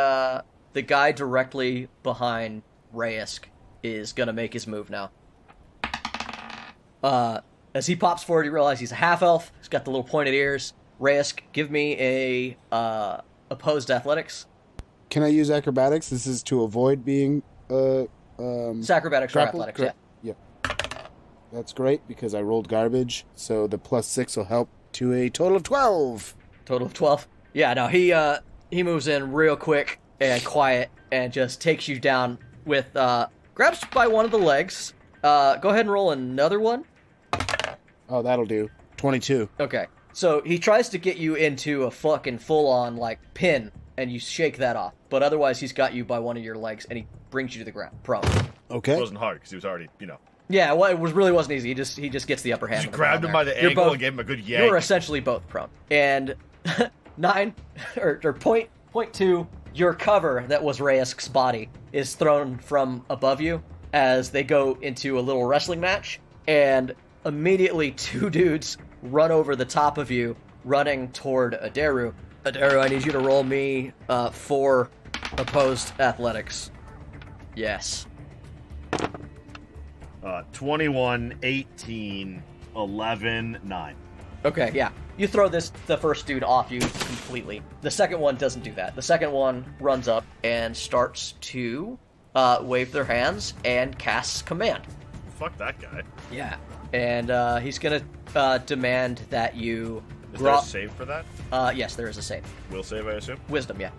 guy directly behind Reyes is gonna make his move now. As he pops forward, you realize he's a half elf. He's got the little pointed ears. Reyes, give me a opposed athletics. Can I use acrobatics? This is to avoid being It's acrobatics or grappled? athletics, yeah. That's great because I rolled garbage, so the +6 will help to a total of 12. Total of 12. Yeah, no, he moves in real quick and quiet and just takes you down with, grabs you by one of the legs. Go ahead and roll another one. Oh, that'll do. 22. Okay. So he tries to get you into a fucking full-on, like, pin, and you shake that off. But otherwise, he's got you by one of your legs, and he brings you to the ground, prone. Okay. It wasn't hard because he was already, Yeah, well, it really wasn't easy. He just gets the upper hand. You grabbed him by the ankle and gave him a good yank. You're essentially both prone. And point two, your cover that was Reyesk's body is thrown from above you as they go into a little wrestling match, and immediately two dudes run over the top of you, running toward Adaru. Adaru, I need you to roll me 4 opposed athletics. Yes. 21, 18, 11, 9. Okay, yeah. You throw the first dude off you completely. The second one doesn't do that. The second one runs up and starts to wave their hands and casts command. Fuck that guy. Yeah. And he's gonna demand that you... Is there a save for that? Yes, there is a save. Will save, I assume? Wisdom, yeah.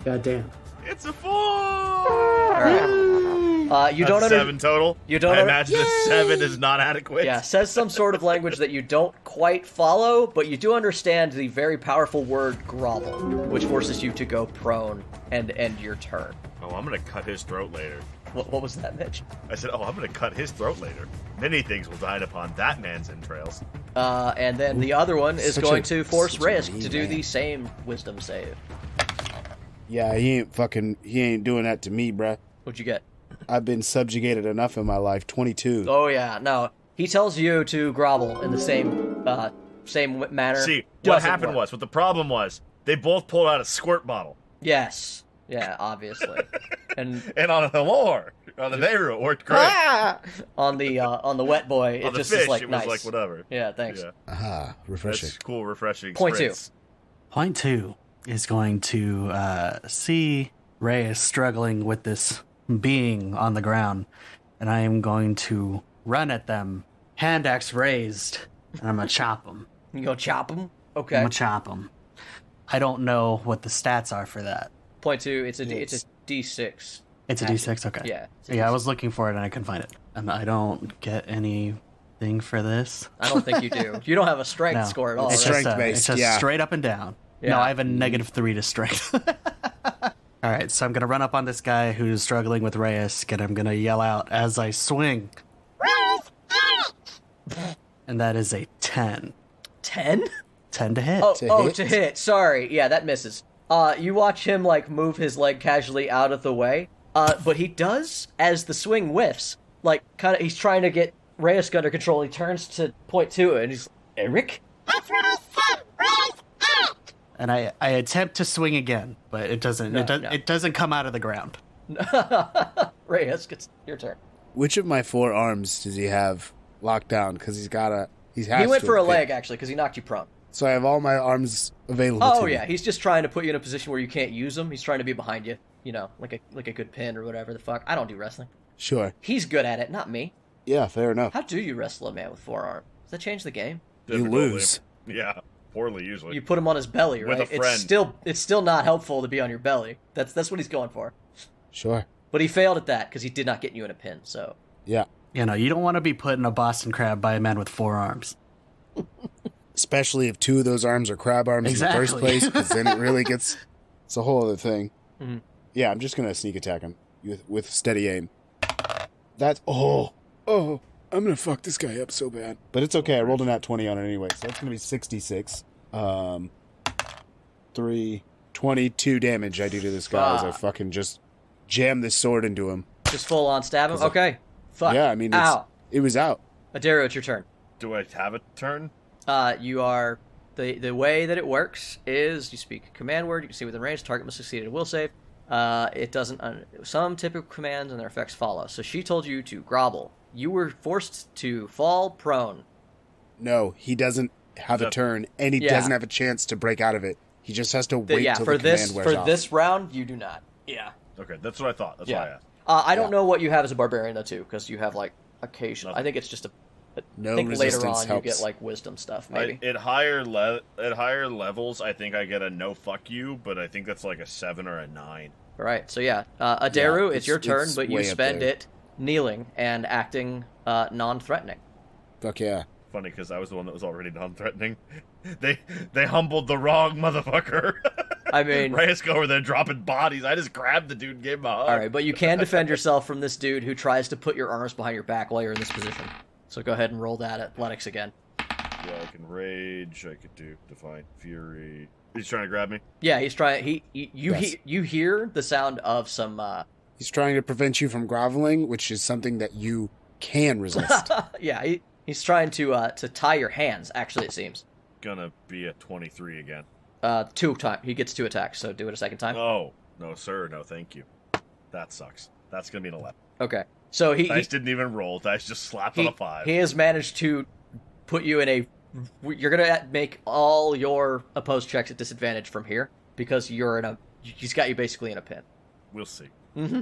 God damn. It's a 4! Alright. You That's don't 7 total. You don't I imagine a 7 is not adequate. Yeah, says some sort of language that you don't quite follow, but you do understand the very powerful word grovel, which forces you to go prone and end your turn. Oh, I'm gonna cut his throat later. What was that, Mitch? I said, I'm gonna cut his throat later. Many things will dine upon that man's entrails. And then the other one is going to force Reyes to do man. the same wisdom save. Yeah, he ain't doing that to me, bruh. What'd you get? I've been subjugated enough in my life. 22. Oh yeah, no. He tells you to grovel in the same manner. See, what Doesn't happened work. what the problem was, they both pulled out a squirt bottle. Yes. Yeah, obviously. And on the lore, on the Nehru, it worked great. on the wet boy, On it the just fish, is like it was nice. like whatever. Yeah, thanks. Yeah. Aha, refreshing. That's cool, refreshing. Point spritz. Point 2 is going to see Reyes struggling with this being on the ground, and I am going to run at them, hand axe raised, and I'm going to chop them. You go chop him? Okay. I'm going to chop them. I don't know what the stats are for that. Point 2, it's a D6. It's a D6? Okay. Yeah. Yeah, I was looking for it and I couldn't find it. And I don't get anything for this. I don't think you do. You don't have a strength No. score at all. It's right? Strength just, based, it's just yeah. straight up and down. Yeah. No, I have a -3 to strength. All right, so I'm going to run up on this guy who's struggling with Reyes, and I'm going to yell out as I swing. And that is a 10. 10? 10 to hit. To hit. Sorry. Yeah, that misses. You watch him, like, move his leg casually out of the way. But he does, as the swing whiffs, like, he's trying to get Reyes under control. He turns to point 2 and he's, Eric? That's what I said. Where's Eric? And I attempt to swing again, but it doesn't. No. It doesn't come out of the ground. Reyes, it's your turn. Which of my 4 arms does he have locked down? Because he went for a leg, actually, because he knocked you prone. So I have all my arms available to Oh, me. yeah, he's just trying to put you in a position where you can't use them. He's trying to be behind you, you know, like a good pin or whatever the fuck. I don't do wrestling. Sure. He's good at it, not me. Yeah, fair enough. How do you wrestle a man with 4 arms? Does that change the game? You Difficultly. lose. Yeah, poorly usually. You put him on his belly, With right? a friend. It's still not helpful to be on your belly. That's what he's going for. Sure. But he failed at that because he did not get you in a pin. So Yeah. You know, you don't want to be put in a Boston crab by a man with 4 arms. Especially if 2 of those arms are crab arms in the first Exactly. place, because then it really gets... It's a whole other thing. Mhm. Yeah, I'm just going to sneak attack him with steady aim. That's... Oh, I'm going to fuck this guy up so bad. But it's okay. I rolled a nat 20 on it anyway, so that's going to be 66. 22 damage I do to this guy as I fucking just jam this sword into him. just full on stab him. Okay. Fuck. Yeah, I mean, Ow. it was out. Adaro, it's your turn. Do I have a turn? You are the way that it works is you speak a command word. You can see within range. Target must succeed at a will save. It doesn't. Some typical commands and their effects follow. So she told you to grovel. You were forced to fall prone. No, he doesn't have a turn, and he Yeah. doesn't have a chance to break out of it. He just has to wait till for the command wears for off. this round, you do not. Yeah. Okay, that's what I thought. That's Yeah. why I asked. I don't know what you have as a barbarian though too, because you have like occasional. I think it's just No I think later resistance on helps. you get like wisdom stuff maybe. At higher levels, I think I get a no fuck you, but I think that's like a 7 or a 9. All right, so Adaru, Yeah, it's your turn, it's but you way up spend there. it kneeling and acting non-threatening. Fuck yeah. Funny, because I was the one that was already non-threatening. They humbled the wrong motherfucker. I mean, Reyes go over there dropping bodies. I just grabbed the dude and gave him a hug. all right, but you can defend yourself from this dude who tries to put your arms behind your back while you're in this position. So go ahead and roll that athletics again. Yeah, I can rage. I could do Defiant Fury. He's trying to grab me. Yeah, he's trying. Yes. You hear the sound of some. He's trying to prevent you from groveling, which is something that you can resist. Yeah, he's trying to tie your hands. Actually, it seems. Gonna be a 23 again. 2 times. He gets 2 attacks. So do it a second time. Oh, no, sir. No, thank you. That sucks. That's gonna be an 11. Okay. So Dice didn't even roll. Dice just slapped on a 5. He has managed to put you in a. You're gonna make all your opposed checks at disadvantage from here because you're in a. He's got you basically in a pin. We'll see. Mm-hmm.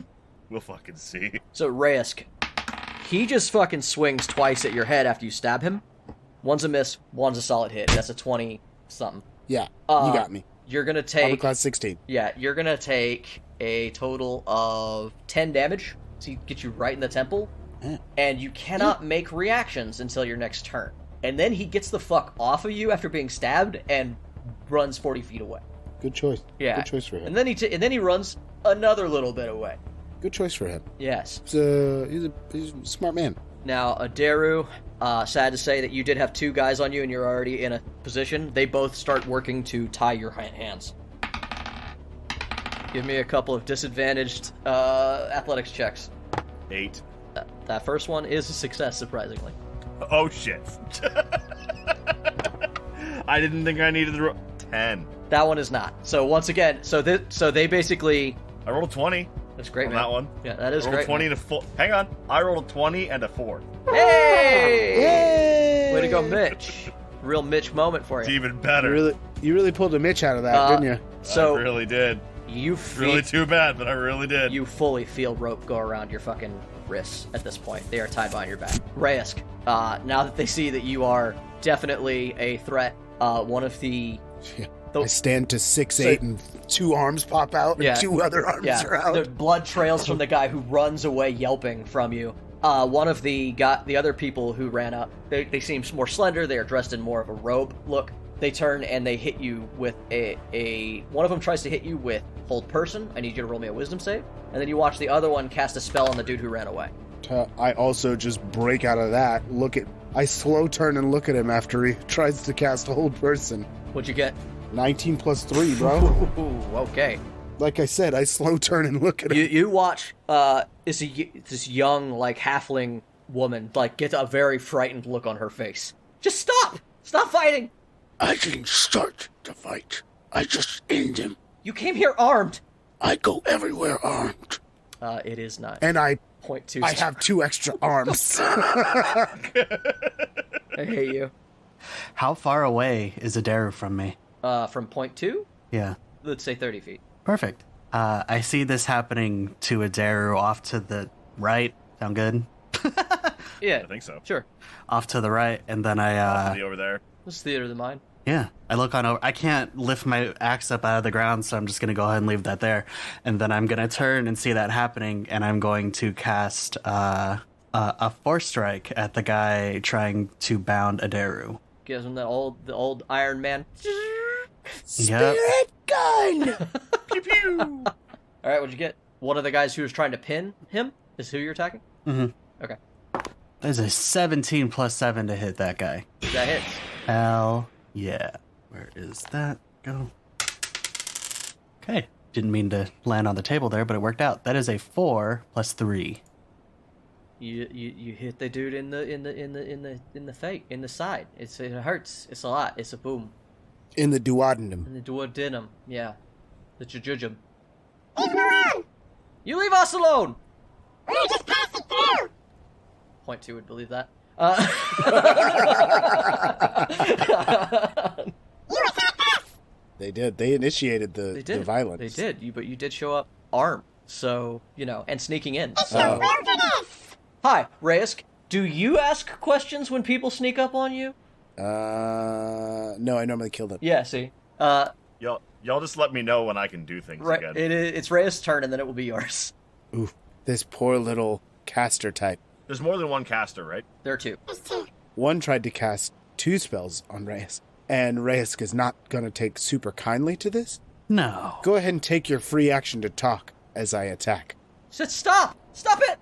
We'll fucking see. So Reyes, he just fucking swings twice at your head after you stab him. One's a miss, one's a solid hit. That's a 20-something. Yeah, you got me. You're gonna Armor take. class 16. Yeah, you're gonna take a total of 10 damage. So he gets you right in the temple, and you cannot make reactions until your next turn. And then he gets the fuck off of you after being stabbed and runs 40 feet away. Good choice. Yeah. Good choice for him. And then he runs another little bit away. Good choice for him. Yes. He's a smart man. Now, Adaru, sad to say that you did have 2 guys on you and you're already in a position. They both start working to tie your hands. Give me a couple of disadvantaged athletics checks. 8. That first one is a success, surprisingly. Oh shit! I didn't think I needed the 10. That one is not. So once again, so they basically. I rolled a 20. That's great, on man. that one. Yeah, that is I rolled great. a 20 and a 4. Hang on, I rolled a 20 and a 4. Hey! Yay! Way to go, Mitch. Real Mitch moment for It's you. even better. You really pulled a Mitch out of that, didn't you? So I really did. you Really too bad, but I really did. You fully feel rope go around your fucking wrists at this point. They are tied behind your back. Reyes, now that they see that you are definitely a threat, one of the... I stand to 6'8" and 2 arms pop out and 2 other arms are out. The blood trails from the guy who runs away yelping from you. One of the other people who ran up, they seem more slender. They are dressed in more of a robe look. They turn and they hit you with a one of them tries to hit you with hold person. I need you to roll me a wisdom save. And then you watch the other one cast a spell on the dude who ran away. I also just break out of that. I slow turn and look at him after he tries to cast hold person. What'd you get? 19 plus 3, bro. Ooh, okay. Like I said, I slow turn and look at him. You watch this young like halfling woman like get a very frightened look on her face. Just stop fighting. I didn't start the fight. I just end him. You came here armed. I go everywhere armed. It is not. And I .2. have 2 extra arms. I hate you. How far away is Adaru from me? From .2? Yeah. Let's say 30 feet. Perfect. I see this happening to Adaru off to the right. Sound good? Yeah. I think so. Sure. Off to the right, and then Over there. This is theater of the mind. Yeah, I look on over. I can't lift my axe up out of the ground, so I'm just going to go ahead and leave that there. And then I'm going to turn and see that happening, and I'm going to cast a force strike at the guy trying to bound Adaru. Gives him the old Iron Man. Spirit gun! Pew pew! Alright, what'd you get? One of the guys who was trying to pin him is who you're attacking? Mm-hmm. Okay. There's a 17 plus 7 to hit that guy. That hits. Hell yeah. Where is that? Go. Okay. Didn't mean to land on the table there, but it worked out. That is a 4 plus 3. You hit the dude in the side. It hurts. It's a lot. It's a boom. In the duodenum. In the duodenum. Yeah. The jujujum. Leave him alone! You leave us alone! We're just passing through! .2 would believe that. You attack us! They did. They initiated the violence. They did. But you did show up armed. So, and sneaking in. It's So. your wilderness! Hi, Reyes. Do you ask questions when people sneak up on you? No, I normally kill them. Yeah, see. Y'all just let me know when I can do things again. It's Reyes' turn, and then it will be yours. Ooh, this poor little caster type. There's more than one caster, right? There are 2. There's 2. One tried to cast 2 spells on Reyes, and Reyes is not going to take super kindly to this. No. Go ahead and take your free action to talk as I attack. Stop! Stop it!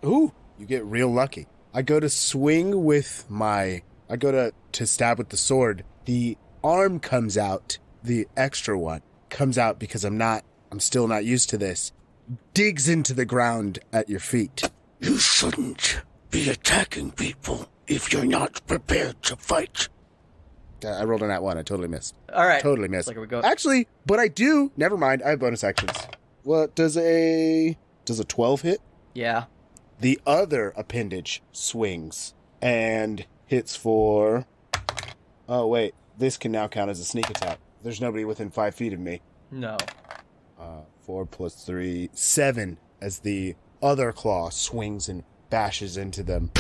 Ooh, you get real lucky. I go to swing with I go to stab with the sword. The arm comes out, the extra one comes out because I'm still not used to this. Digs into the ground at your feet. You shouldn't be attacking people if you're not prepared to fight. I rolled on that one. I totally missed. All right. Totally missed. Like we go. Actually, but I do. Never mind. I have bonus actions. What does a 12 hit? Yeah. The other appendage swings and hits for... Oh, wait. This can now count as a sneak attack. There's nobody within 5 feet of me. No. 4 plus 3, 7, as the other claw swings and bashes into them.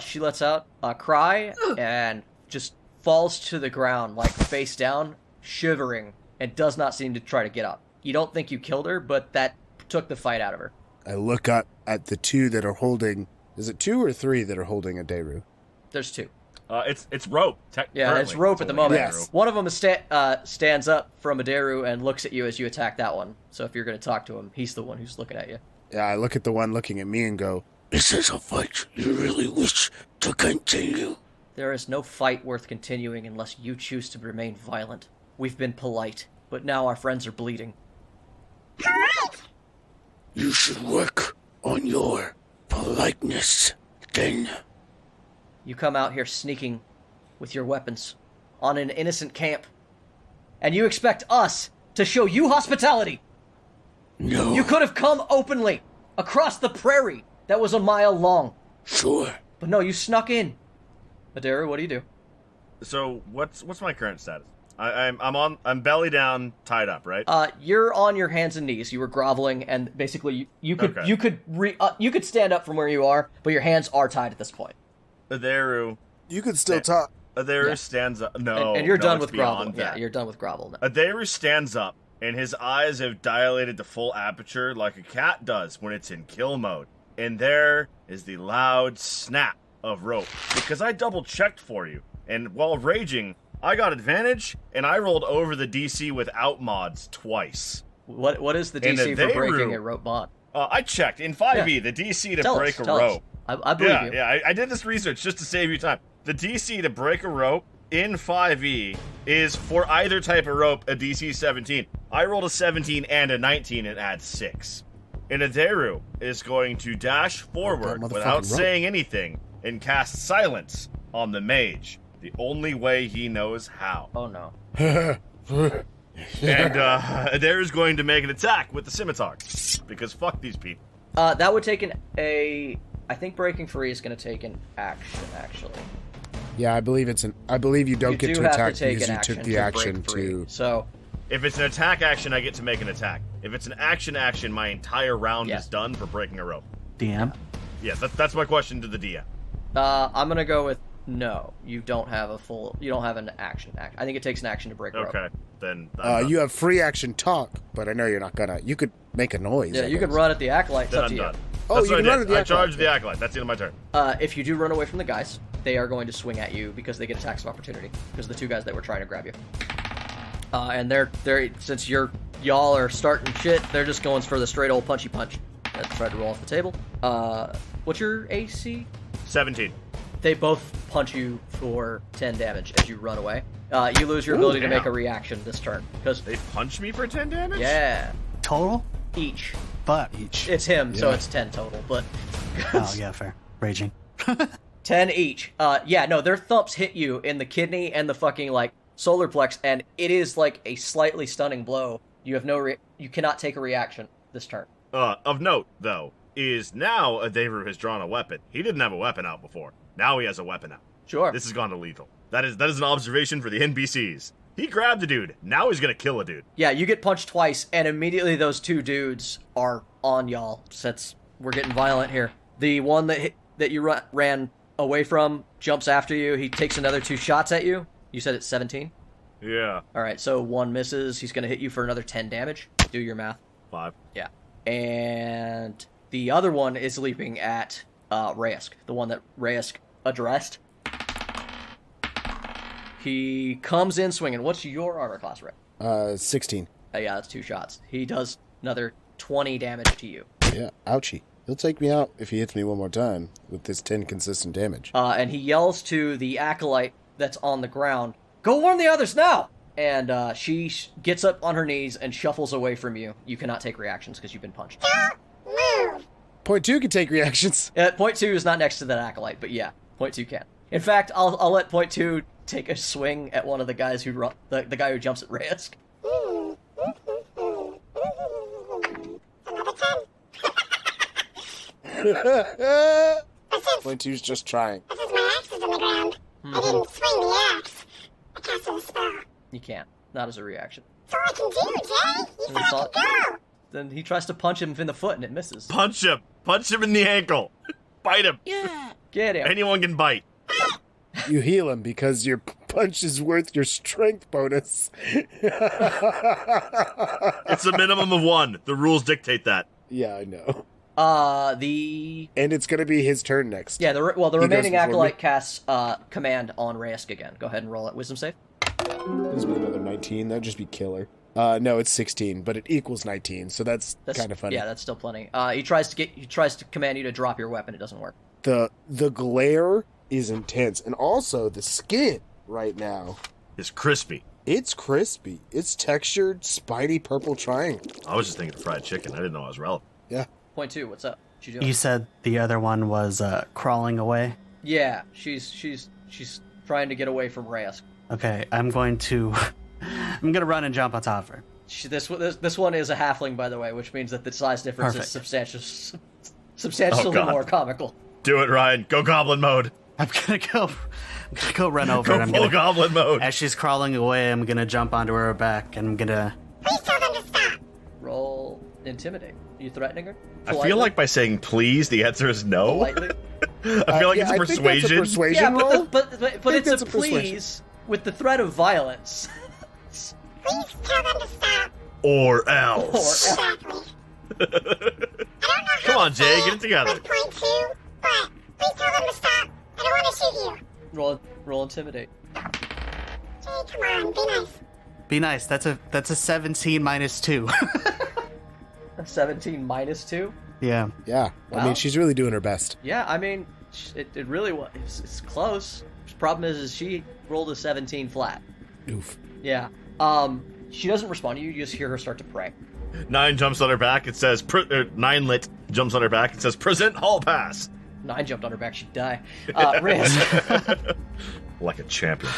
She lets out a cry and just falls to the ground, like face down, shivering, and does not seem to try to get up. You don't think you killed her, but that took the fight out of her. I look up at the 2 that are holding... Is it 2 or 3 that are holding a Daru? There's 2. It's rope. Yeah, it's rope at the moment. Yes. One of them stands up from Adaru and looks at you as you attack that one. So if you're going to talk to him, he's the one who's looking at you. Yeah, I look at the one looking at me and go, This is a fight you really wish to continue. There is no fight worth continuing unless you choose to remain violent. We've been polite, but now our friends are bleeding. Polite! You should work on your politeness, then. You come out here sneaking with your weapons on an innocent camp, and you expect us to show you hospitality. No. You could have come openly across the prairie that was a mile long. Sure. But no, you snuck in. Adaru, what do you do? So what's my current status? I'm belly down, tied up, right? You're on your hands and knees. You were groveling, and basically you could stand up from where you are, but your hands are tied at this point. Adaru. You could still talk. Adaru stands up. No, and you're done it's with grovel. beyond that. Yeah, you're done with grovel now. Adaru stands up, and his eyes have dilated to full aperture like a cat does when it's in kill mode. And there is the loud snap of rope. Because I double-checked for you, and while raging, I got advantage, and I rolled over the DC without mods twice. What is the DC for breaking a rope mod? I checked. In 5e, the DC to break a rope. I believe you. Yeah, I did this research just to save you time. The DC to break a rope in 5e is for either type of rope a DC 17. I rolled a 17 and a 19 and adds 6. And Adaru is going to dash forward without saying anything and cast silence on the mage. The only way he knows how. Oh no. And Adaru's going to make an attack with the scimitar. Because fuck these people. That would take I think breaking free is going to take an action, actually. Yeah, I believe you don't get to attack because you took the action to. So, if it's an attack action, I get to make an attack. If it's an action, my entire round is done for breaking a rope. DM? Yeah, that's my question to the DM. I'm gonna go with no. You don't have an action. I think it takes an action to break a rope. Okay, then. You have free action talk, but I know you're not gonna. You could make a noise. Yeah, you can run at the acolyte. Then I'm done. Oh, you can run at the acolyte. I charged the acolyte. That's the end of my turn. If you do run away from the guys, they are going to swing at you because they get attacks of opportunity. Because the 2 guys that were trying to grab you. And they're since y'all are starting shit, they're just going for the straight old punchy punch. Let's try to roll off the table. What's your AC? 17. They both punch you for 10 damage as you run away. You lose your ability to make a reaction this turn. Because they punch me for 10 damage? Yeah. Total? Each. But each. It's him, so it's 10 total. But oh yeah, fair. Raging. 10 each. Their thumps hit you in the kidney and the fucking solar plex, and it is like a slightly stunning blow. You have you cannot take a reaction this turn. Of note, though, is now Adaru has drawn a weapon. He didn't have a weapon out before. Now he has a weapon out. Sure. This has gone to lethal. That is an observation for the NPCs. He grabbed a dude. Now he's gonna kill a dude. Yeah, you get punched twice, and immediately those two dudes are on y'all. Since we're getting violent here. The one that you ran away from jumps after you. He takes another 2 shots at you. You said it's 17? Yeah. Alright, so 1 misses. He's going to hit you for another 10 damage. Do your math. 5. Yeah. And the other one is leaping at Rayesk. The one that Rayesk addressed. He comes in swinging. What's your armor class, Ray? 16. Yeah, that's 2 shots. He does another 20 damage to you. Yeah, ouchie. He'll take me out if he hits me one more time with this 10 consistent damage. And he yells to the acolyte that's on the ground, "Go warn the others now!" And she gets up on her knees and shuffles away from you. You cannot take reactions because you've been punched. Don't move. Point 2 can take reactions. Point 2 is not next to that acolyte, but yeah, point 2 can. In fact, I'll let point 2 take a swing at one of the guys who the guy who jumps at Rayesk. Another 10. Point 2's just trying. Since my axe is in the ground, I didn't swing the axe. I casted a spell. You can't. Not as a reaction. That's all I can do, Jay. You said I could go. Then he tries to punch him in the foot and it misses. Punch him. Punch him in the ankle. Bite him. Yeah. Get him. Anyone can bite. You heal him because your punch is worth your strength bonus. It's a minimum of 1. The rules dictate that. Yeah, I know. And it's going to be his turn next. Yeah, the He remaining goes before acolyte me. casts command on Rayesk again. Go ahead and roll that wisdom save. This would be another 19. That'd just be killer. No, it's 16, but it equals 19, so that's kind of funny. Yeah, that's still plenty. He tries to command you to drop your weapon. It doesn't work. The glare is intense, and also the skin right now It's crispy. It's crispy. It's textured, spiny purple triangle. I was just thinking of fried chicken. I didn't know I was relevant. Yeah. Point 2, what's up? What you doing? You said the other one was crawling away. Yeah, she's trying to get away from Rayesk. Okay, I'm going to run and jump on top of her. This one is a halfling, by the way, which means that the size difference Perfect. is substantially God. more comical. Do it, Ryan. Go goblin mode. I'm gonna go run over. Go and I'm full gonna, goblin mode. as she's crawling away, I'm gonna jump onto her back and I'm gonna. Please tell them to stop. Roll intimidate. Are you threatening her? I feel like by saying please, the answer is no. Politely? I feel like it's a I think that's a persuasion. persuasion Yeah, roll. but it's that's a a persuasion. please with the threat of violence. Please tell them to stop. Or else. Exactly. I don't know how Come on, to Jay, say get it together. With point 2, but please tell them to stop. I don't want to shoot you. Roll intimidate. Jay, come on, be nice. Be nice. That's a 17 minus 2. A 17 minus 2. Yeah. Yeah. I mean, she's really doing her best. Yeah, I mean, it really was. It's close. The problem is she rolled a 17 flat. Oof. Yeah. She doesn't respond to you. You just hear her start to pray. 9 jumps on her back. It says 9 lit jumps on her back. It says present hall pass. 9 jumped on her back. She'd die. Riz, Like a champion.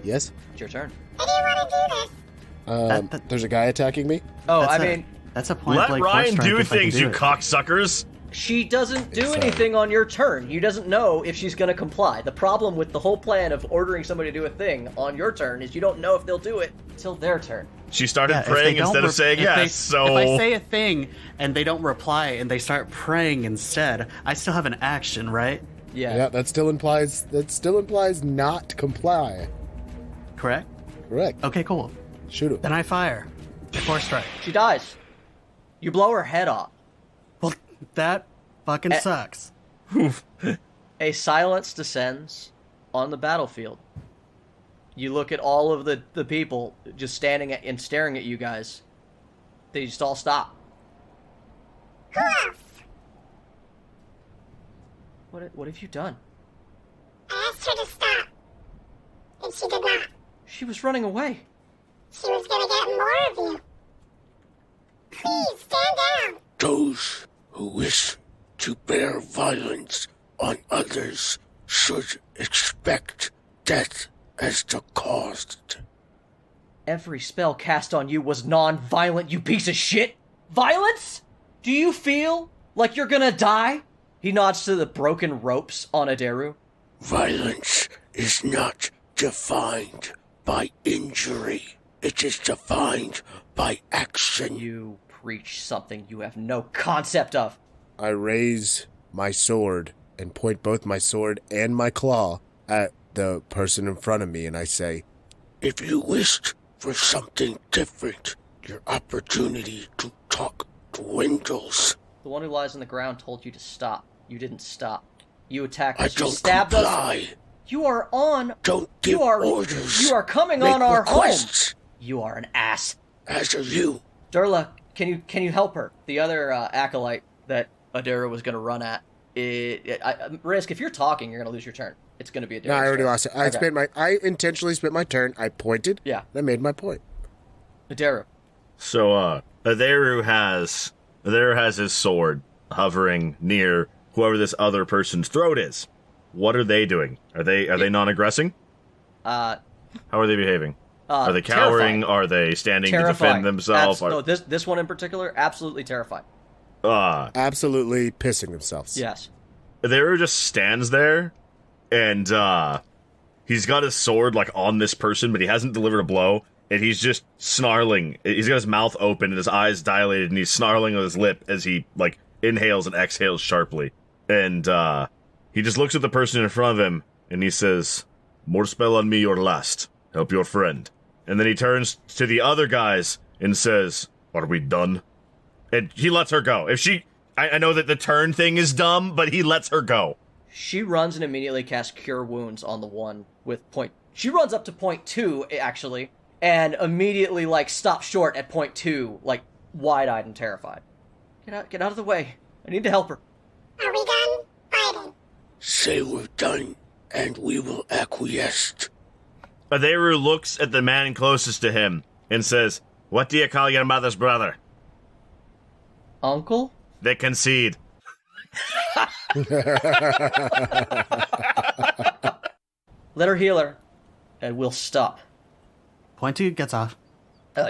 Yes? it's your turn. I didn't want to do this. There's a guy attacking me? Oh, That's that's a point Let blank Ryan force do strike if I can things, do you it. cocksuckers. she doesn't do It's, anything on your turn. You doesn't know if she's going to comply. The problem with the whole plan of ordering somebody to do a thing on your turn is you don't know if they'll do it until their turn. She started Yeah, if they praying don't instead of saying if yes, they- so... if I say a thing and they don't reply and they start praying instead, I still have an action, right? Yeah. Yeah, that still implies not comply. Correct? Correct. Okay, cool. Shoot him. Then I fire. Force strike. She dies. You blow her head off. Well, that fucking sucks. A silence descends on the battlefield. You look at all of the people just standing and staring at you guys. They just all stop. Who else? What have you done? I asked her to stop. And she did not. She was running away. She was gonna get more of you. Please, stand down. Those who wish to bear violence on others should expect death as the cost. Every spell cast on you was non-violent, you piece of shit! Violence? Do you feel like you're gonna die? He nods to the broken ropes on Adaru. Violence is not defined by injury. It is defined by action. You preach something you have no concept of. I raise my sword and point both my sword and my claw at the person in front of me, and I say, If you wished for something different, your opportunity to talk dwindles. The one who lies on the ground told you to stop. You didn't stop. You attacked I us. You don't stabbed comply. us. You are on. Don't give orders. You are coming Make on our requests. home. You are an ass. As are you. Durla, can you help her? The other acolyte that Adira was going to run at. Risk, if you're talking, you're going to lose your turn. It's going to be Adira's no, I already turn. lost it. I intentionally spent my turn. I pointed. Yeah. And I made my point. Adira. So, Aderu has his sword hovering near whoever this other person's throat is. What are they doing? Are they non-aggressing? How are they behaving? Are they cowering? Terrified. Are they standing Terrified. to defend themselves? No, this one in particular, absolutely terrified. Absolutely pissing themselves. Yes. Aderu just stands there, and he's got his sword like on this person, but he hasn't delivered a blow, and he's just snarling. He's got his mouth open and his eyes dilated, and he's snarling with his lip as he like inhales and exhales sharply. And he just looks at the person in front of him, and he says, "More spell on me or last. Help your friend." And then he turns to the other guys and says, "Are we done?" And he lets her go. I know that the turn thing is dumb, but he lets her go. She runs and immediately casts Cure Wounds on the one with point. She runs up to point 2, actually, and immediately, stops short at point 2, wide-eyed and terrified. Get out of the way. I need to help her. Are we done fighting? Say we're done, and we will acquiesce. Aderu looks at the man closest to him and says, "What do you call your mother's brother?" Uncle? They concede. Let her heal her, and we'll stop. Point 2 gets off.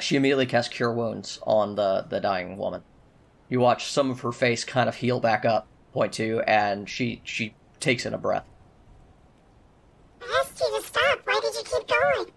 She immediately casts Cure Wounds on the dying woman. You watch some of her face kind of heal back up, point 2, and she takes in a breath. I asked you to stop. Why did you keep going?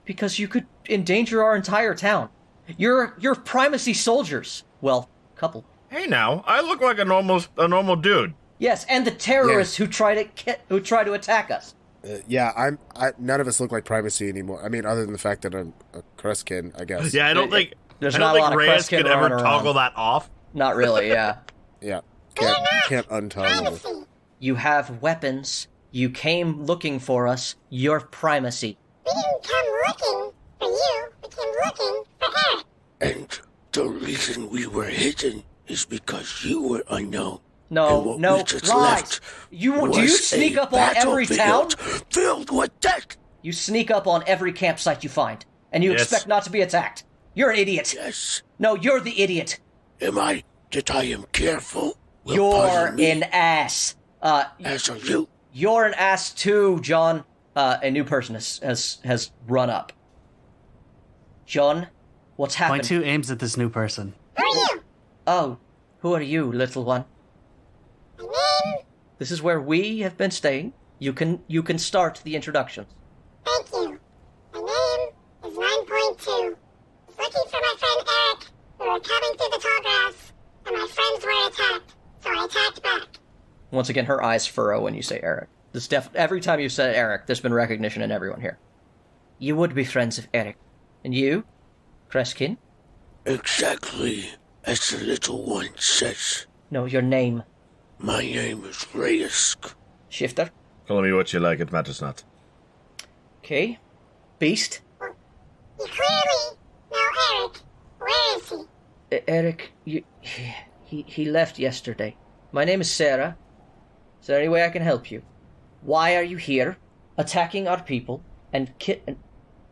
Because you could endanger our entire town. You're primacy soldiers. Well, couple. Hey now, I look like a normal dude. Yes, and the terrorists who try to attack us. None of us look like primacy anymore. I mean, other than the fact that I'm a Crestkin, I guess. Yeah, I don't think Reyes could ever toggle that off. Not really, yeah. Yeah. Can't untoggle. You have weapons. You came looking for us. You're primacy. We didn't come looking for you. We came looking for Eric. And the reason we were hidden is because you were unknown. No, lies. Do you sneak up on every town? Filled with death. You sneak up on every campsite you find, and you expect not to be attacked. You're an idiot. Yes. No, you're the idiot. Am I? That I am careful. You're an ass. As are you. You're an ass too, John. A new person has run up. John, what's happened? Point 2 aims at this new person. Who are you? Oh, who are you, little one? My name? This is where we have been staying. You can start the introductions. Thank you. My name is 9.2. I was looking for my friend Eric. We were coming through the tall grass, and my friends were attacked, so I attacked back. Once again, her eyes furrow when you say Eric. Every time you said Eric, there's been recognition in everyone here. You would be friends of Eric. And you, Kreskin? Exactly as the little one says. No, your name. My name is Reyes. Shifter? Call me what you like, it matters not. Okay. Beast? You clearly know Eric. Where is he? Eric, he left yesterday. My name is Sarah. Is there any way I can help you? Why are you here, attacking our people, and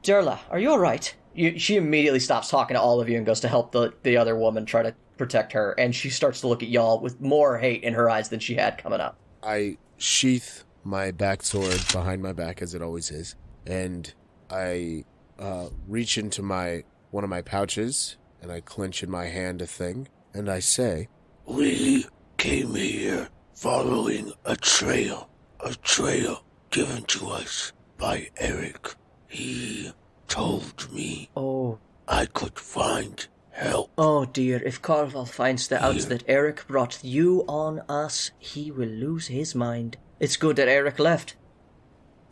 Durla, are you alright? She immediately stops talking to all of you and goes to help the other woman try to protect her, and she starts to look at y'all with more hate in her eyes than she had coming up. I sheath my back sword behind my back, as it always is, and I reach into one of my pouches, and I clench in my hand a thing, and I say, We came here following a trail given to us by Eric. He told me Oh. I could find help. Oh dear, if Carval finds out that Eric brought you on us, he will lose his mind. It's good that Eric left.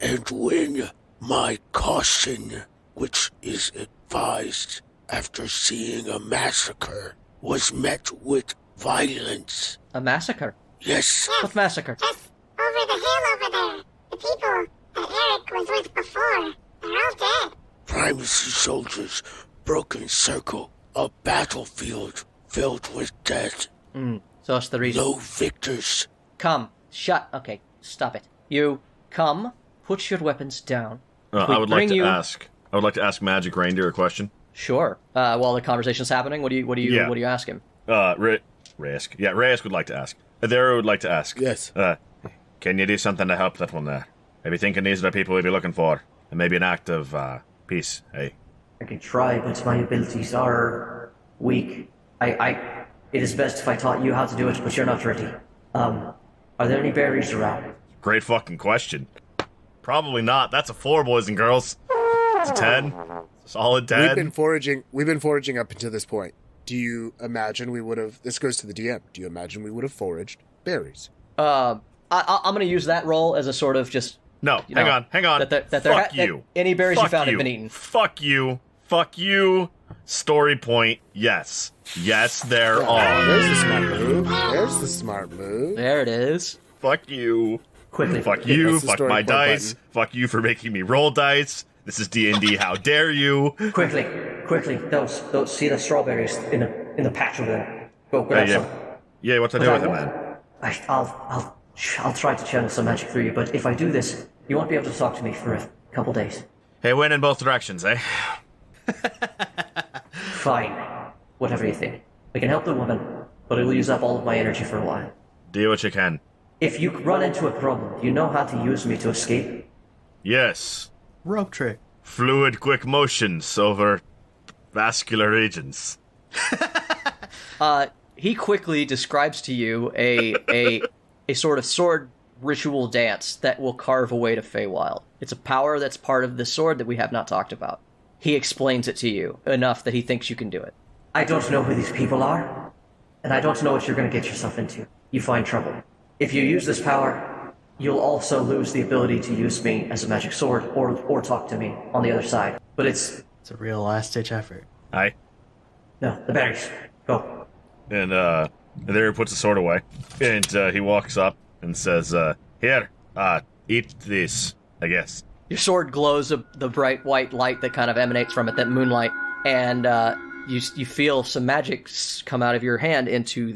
And when my caution, which is advised after seeing a massacre, was met with violence. A massacre? Yes. What massacre? Just over the hill over there. The people that Eric was with before, they're all dead. Primacy soldiers, broken circle, a battlefield filled with dead. So that's the reason. No victors. Come. Okay, stop it. You, come, put your weapons down. I would like to ask Magic Reindeer a question. Sure. While the conversation's happening, what do you ask him? Reyes. Yeah, Reyes would like to ask. There would like to ask. Yes. Can you do something to help that one there? Maybe thinking these are the people we'd be looking for. And maybe an act of, peace, hey? I can try, but my abilities are weak. It is best if I taught you how to do it, but you're not ready. Are there any berries around? Great fucking question. Probably not. That's a 4, boys and girls. It's a 10. Solid 10. We've been foraging up until this point. Do you imagine we would have... This goes to the DM. Do you imagine we would have foraged berries? I'm going to use that roll as a sort of just... No, hang on. Fuck you. Any berries you found have been eaten. Fuck you. Story point, yes. Yes, there are. There's the smart move. There it is. Fuck you. Quickly. Fuck you. Fuck my dice. button. Fuck you for making me roll dice. This is D&D. How dare you? Quickly. Those see the strawberries in the patch over there. Go grab some. Yeah, what to do with it, man? I'll try to channel some magic through you, but if I do this, you won't be able to talk to me for a couple days. Hey, win in both directions, eh? Fine. Whatever you think. We can help the woman, but it will use up all of my energy for a while. Do what you can. If you run into a problem, you know how to use me to escape? Yes. Rope trick. Fluid quick motions over vascular regions. He quickly describes to you a sort of sword ritual dance that will carve a way to Feywild. It's a power that's part of the sword that we have not talked about. He explains it to you enough that he thinks you can do it. I don't know who these people are, and I don't know what you're going to get yourself into. You find trouble. If you use this power, you'll also lose the ability to use me as a magic sword or talk to me on the other side. But it's a real last-ditch effort. Aye. No, the berries. Go. And there he puts the sword away. And he walks up and says, here, eat this, I guess. Your sword glows the bright white light that kind of emanates from it, that moonlight, and you feel some magic come out of your hand into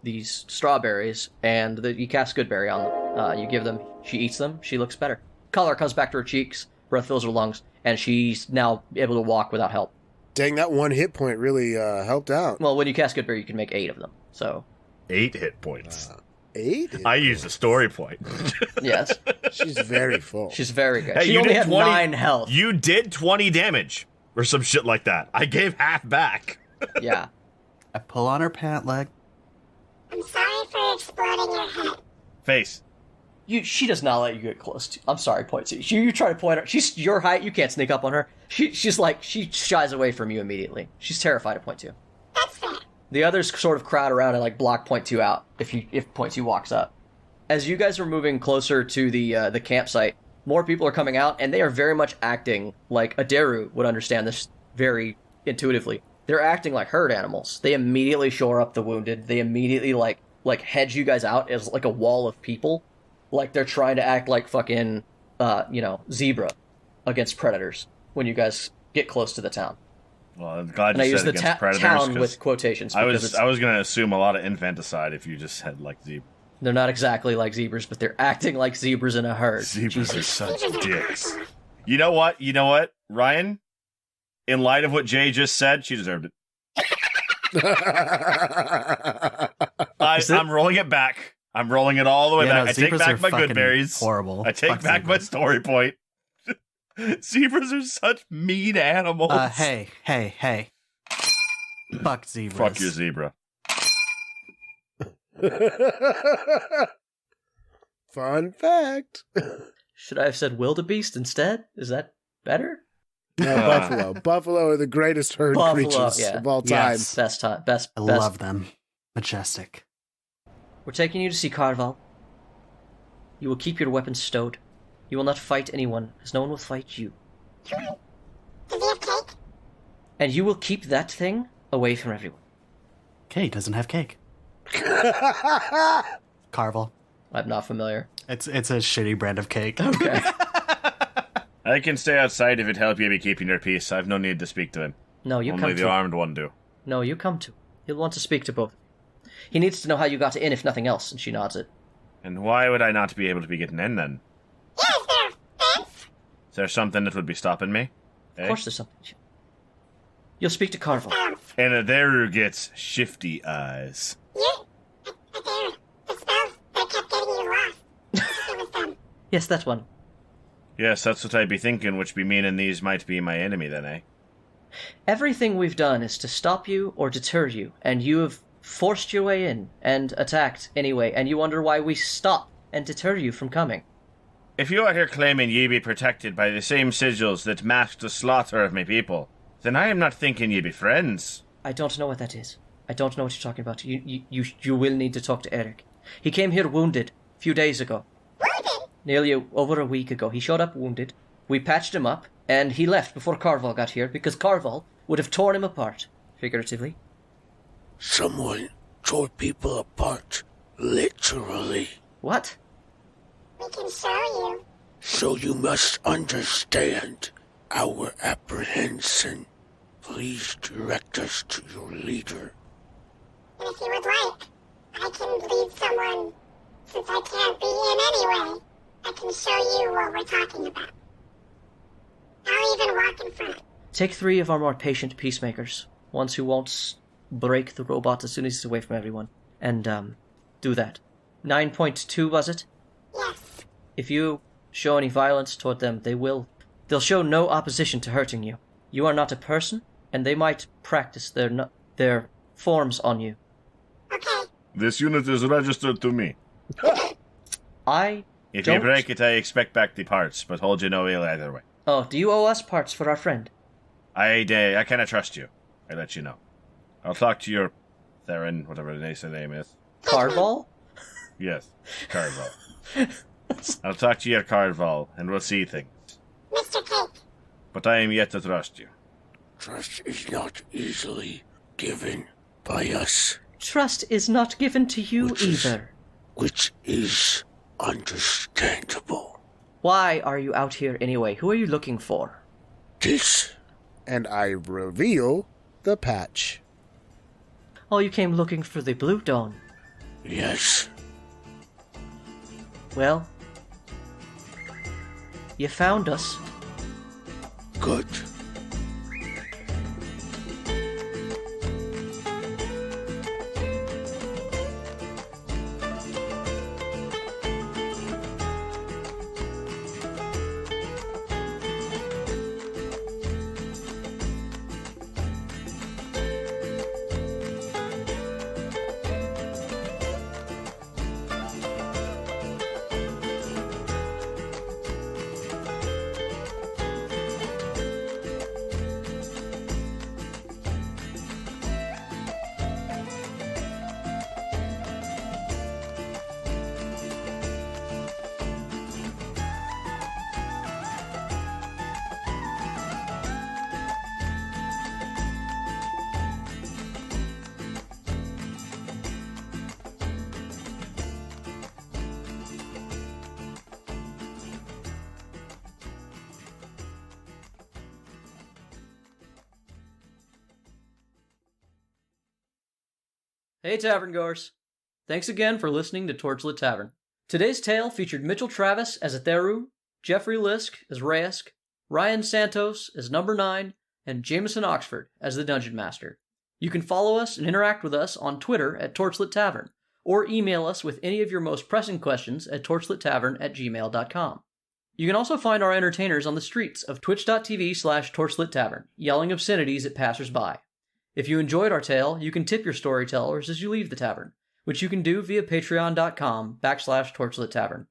these strawberries, and you cast Goodberry on them. You give them, she eats them, she looks better. Color comes back to her cheeks, breath fills her lungs, and she's now able to walk without help. Dang, that 1 hit point really helped out. Well, when you cast Goodberry, you can make 8 of them, so... 8 hit points. 8? I used a story point. Yes. She's very full. She's very good. Hey, she only had 9 health. You did 20 damage, or some shit like that. I gave half back. Yeah. I pull on her pant leg. I'm sorry for exploding your head. Face. She does not let you get close to... I'm sorry, point C. You try to point her... She's your height, you can't sneak up on her. She shies away from you immediately. She's terrified of point 2. That's fair. The others sort of crowd around and like block point 2 out if point 2 walks up. As you guys are moving closer to the campsite, more people are coming out, and they are very much acting like Adaru would understand this very intuitively. They're acting like herd animals. They immediately shore up the wounded. They immediately like hedge you guys out as like a wall of people. Like they're trying to act like fucking zebra against predators when you guys get close to the town. Well, I'm glad and I you use said the against predators, town with quotations. I was going to assume a lot of infanticide if you just had like zebra. They're not exactly like zebras, but they're acting like zebras in a herd. Zebras are such dicks. You know what, Ryan? In light of what Jay just said, she deserved it. I'm rolling it back. I'm rolling it all the way back. No, I take back my good berries. Horrible. I take back my story point. Zebras are such mean animals. Hey. Fuck zebras. Fuck your zebra. Fun fact. Should I have said wildebeest instead? Is that better? No, buffalo. Buffalo are the greatest herd creatures of all time. Yes. Best. I love them. Majestic. We're taking you to see Carval. You will keep your weapons stowed. You will not fight anyone, as no one will fight you. Does he have cake? And you will keep that thing away from everyone. Cake doesn't have cake. Carvel. I'm not familiar. It's a shitty brand of cake. Okay. I can stay outside if it help you be keeping your peace. I've no need to speak to him. No, you Only come the to. armed one do. No, you come to. He'll want to speak to both. He needs to know how you got in, if nothing else, and she nods it. And why would I not be able to be getting in then? Yeah, is there a fence? Is there something that would be stopping me? Of course there's something. You'll speak to Carval. And there who gets shifty eyes. The spells that kept getting you lost. It was them. Yes, that one. Yes, that's what I'd be thinking, which be meaning these might be my enemy then, eh? Everything we've done is to stop you or deter you, and you have forced your way in and attacked anyway, and you wonder why we stop and deter you from coming. If you are here claiming ye be protected by the same sigils that mask the slaughter of my people, then I am not thinking ye be friends. I don't know what that is. I don't know what you're talking about. You will need to talk to Eric. He came here wounded a few days ago. Wounded? Nearly over a week ago. He showed up wounded. We patched him up, and he left before Carval got here because Carval would have torn him apart, figuratively. Someone tore people apart, literally. What? We can show you. So you must understand our apprehension. Please direct us to your leader. And if you would like, I can lead someone. Since I can't be in anyway, I can show you what we're talking about. I'll even walk in front. Take 3 of our more patient peacemakers, ones who won't break the robot as soon as he's away from everyone, and do that. 9.2, was it? Yes. If you show any violence toward them, they'll show no opposition to hurting you. You are not a person, and they might practice their forms on you. Okay. This unit is registered to me. If you break it, I expect back the parts, but hold you no ill either way. Oh, do you owe us parts for our friend? I cannot trust you. I let you know. I'll talk to your Theron, whatever the name is. Carval? Yes, Carval. I'll talk to your Carval, and we'll see things. Mr. Cake. But I am yet to trust you. Trust is not easily given by us. Trust is not given to you either. Which is understandable. Why are you out here anyway? Who are you looking for? This. And I reveal the patch. Oh, you came looking for the Blue Dawn. Yes. Well, you found us. Good. Hey, Tavern Goers. Thanks again for listening to Torchlit Tavern. Today's tale featured Mitchell Travis as Atheru, Jeffrey Lisk as Raesk, Ryan Santos as Number 9, and Jameson Oxford as the Dungeon Master. You can follow us and interact with us on Twitter at Torchlit Tavern, or email us with any of your most pressing questions at torchlittavern@gmail.com. You can also find our entertainers on the streets of twitch.tv/torchlittavern, yelling obscenities at passersby. If you enjoyed our tale, you can tip your storytellers as you leave the tavern, which you can do via patreon.com/torchlittavern.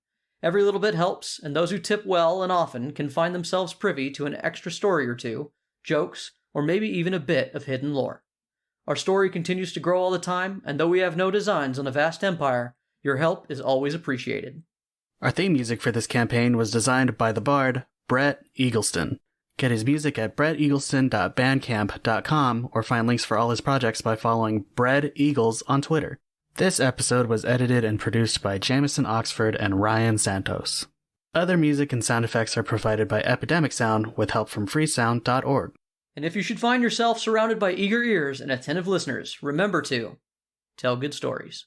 Every little bit helps, and those who tip well and often can find themselves privy to an extra story or two, jokes, or maybe even a bit of hidden lore. Our story continues to grow all the time, and though we have no designs on a vast empire, your help is always appreciated. Our theme music for this campaign was designed by the bard, Brett Eagleston. Get his music at bretteagleston.bandcamp.com or find links for all his projects by following Bread Eagles on Twitter. This episode was edited and produced by Jameson Oxford and Ryan Santos. Other music and sound effects are provided by Epidemic Sound with help from freesound.org. And if you should find yourself surrounded by eager ears and attentive listeners, remember to tell good stories.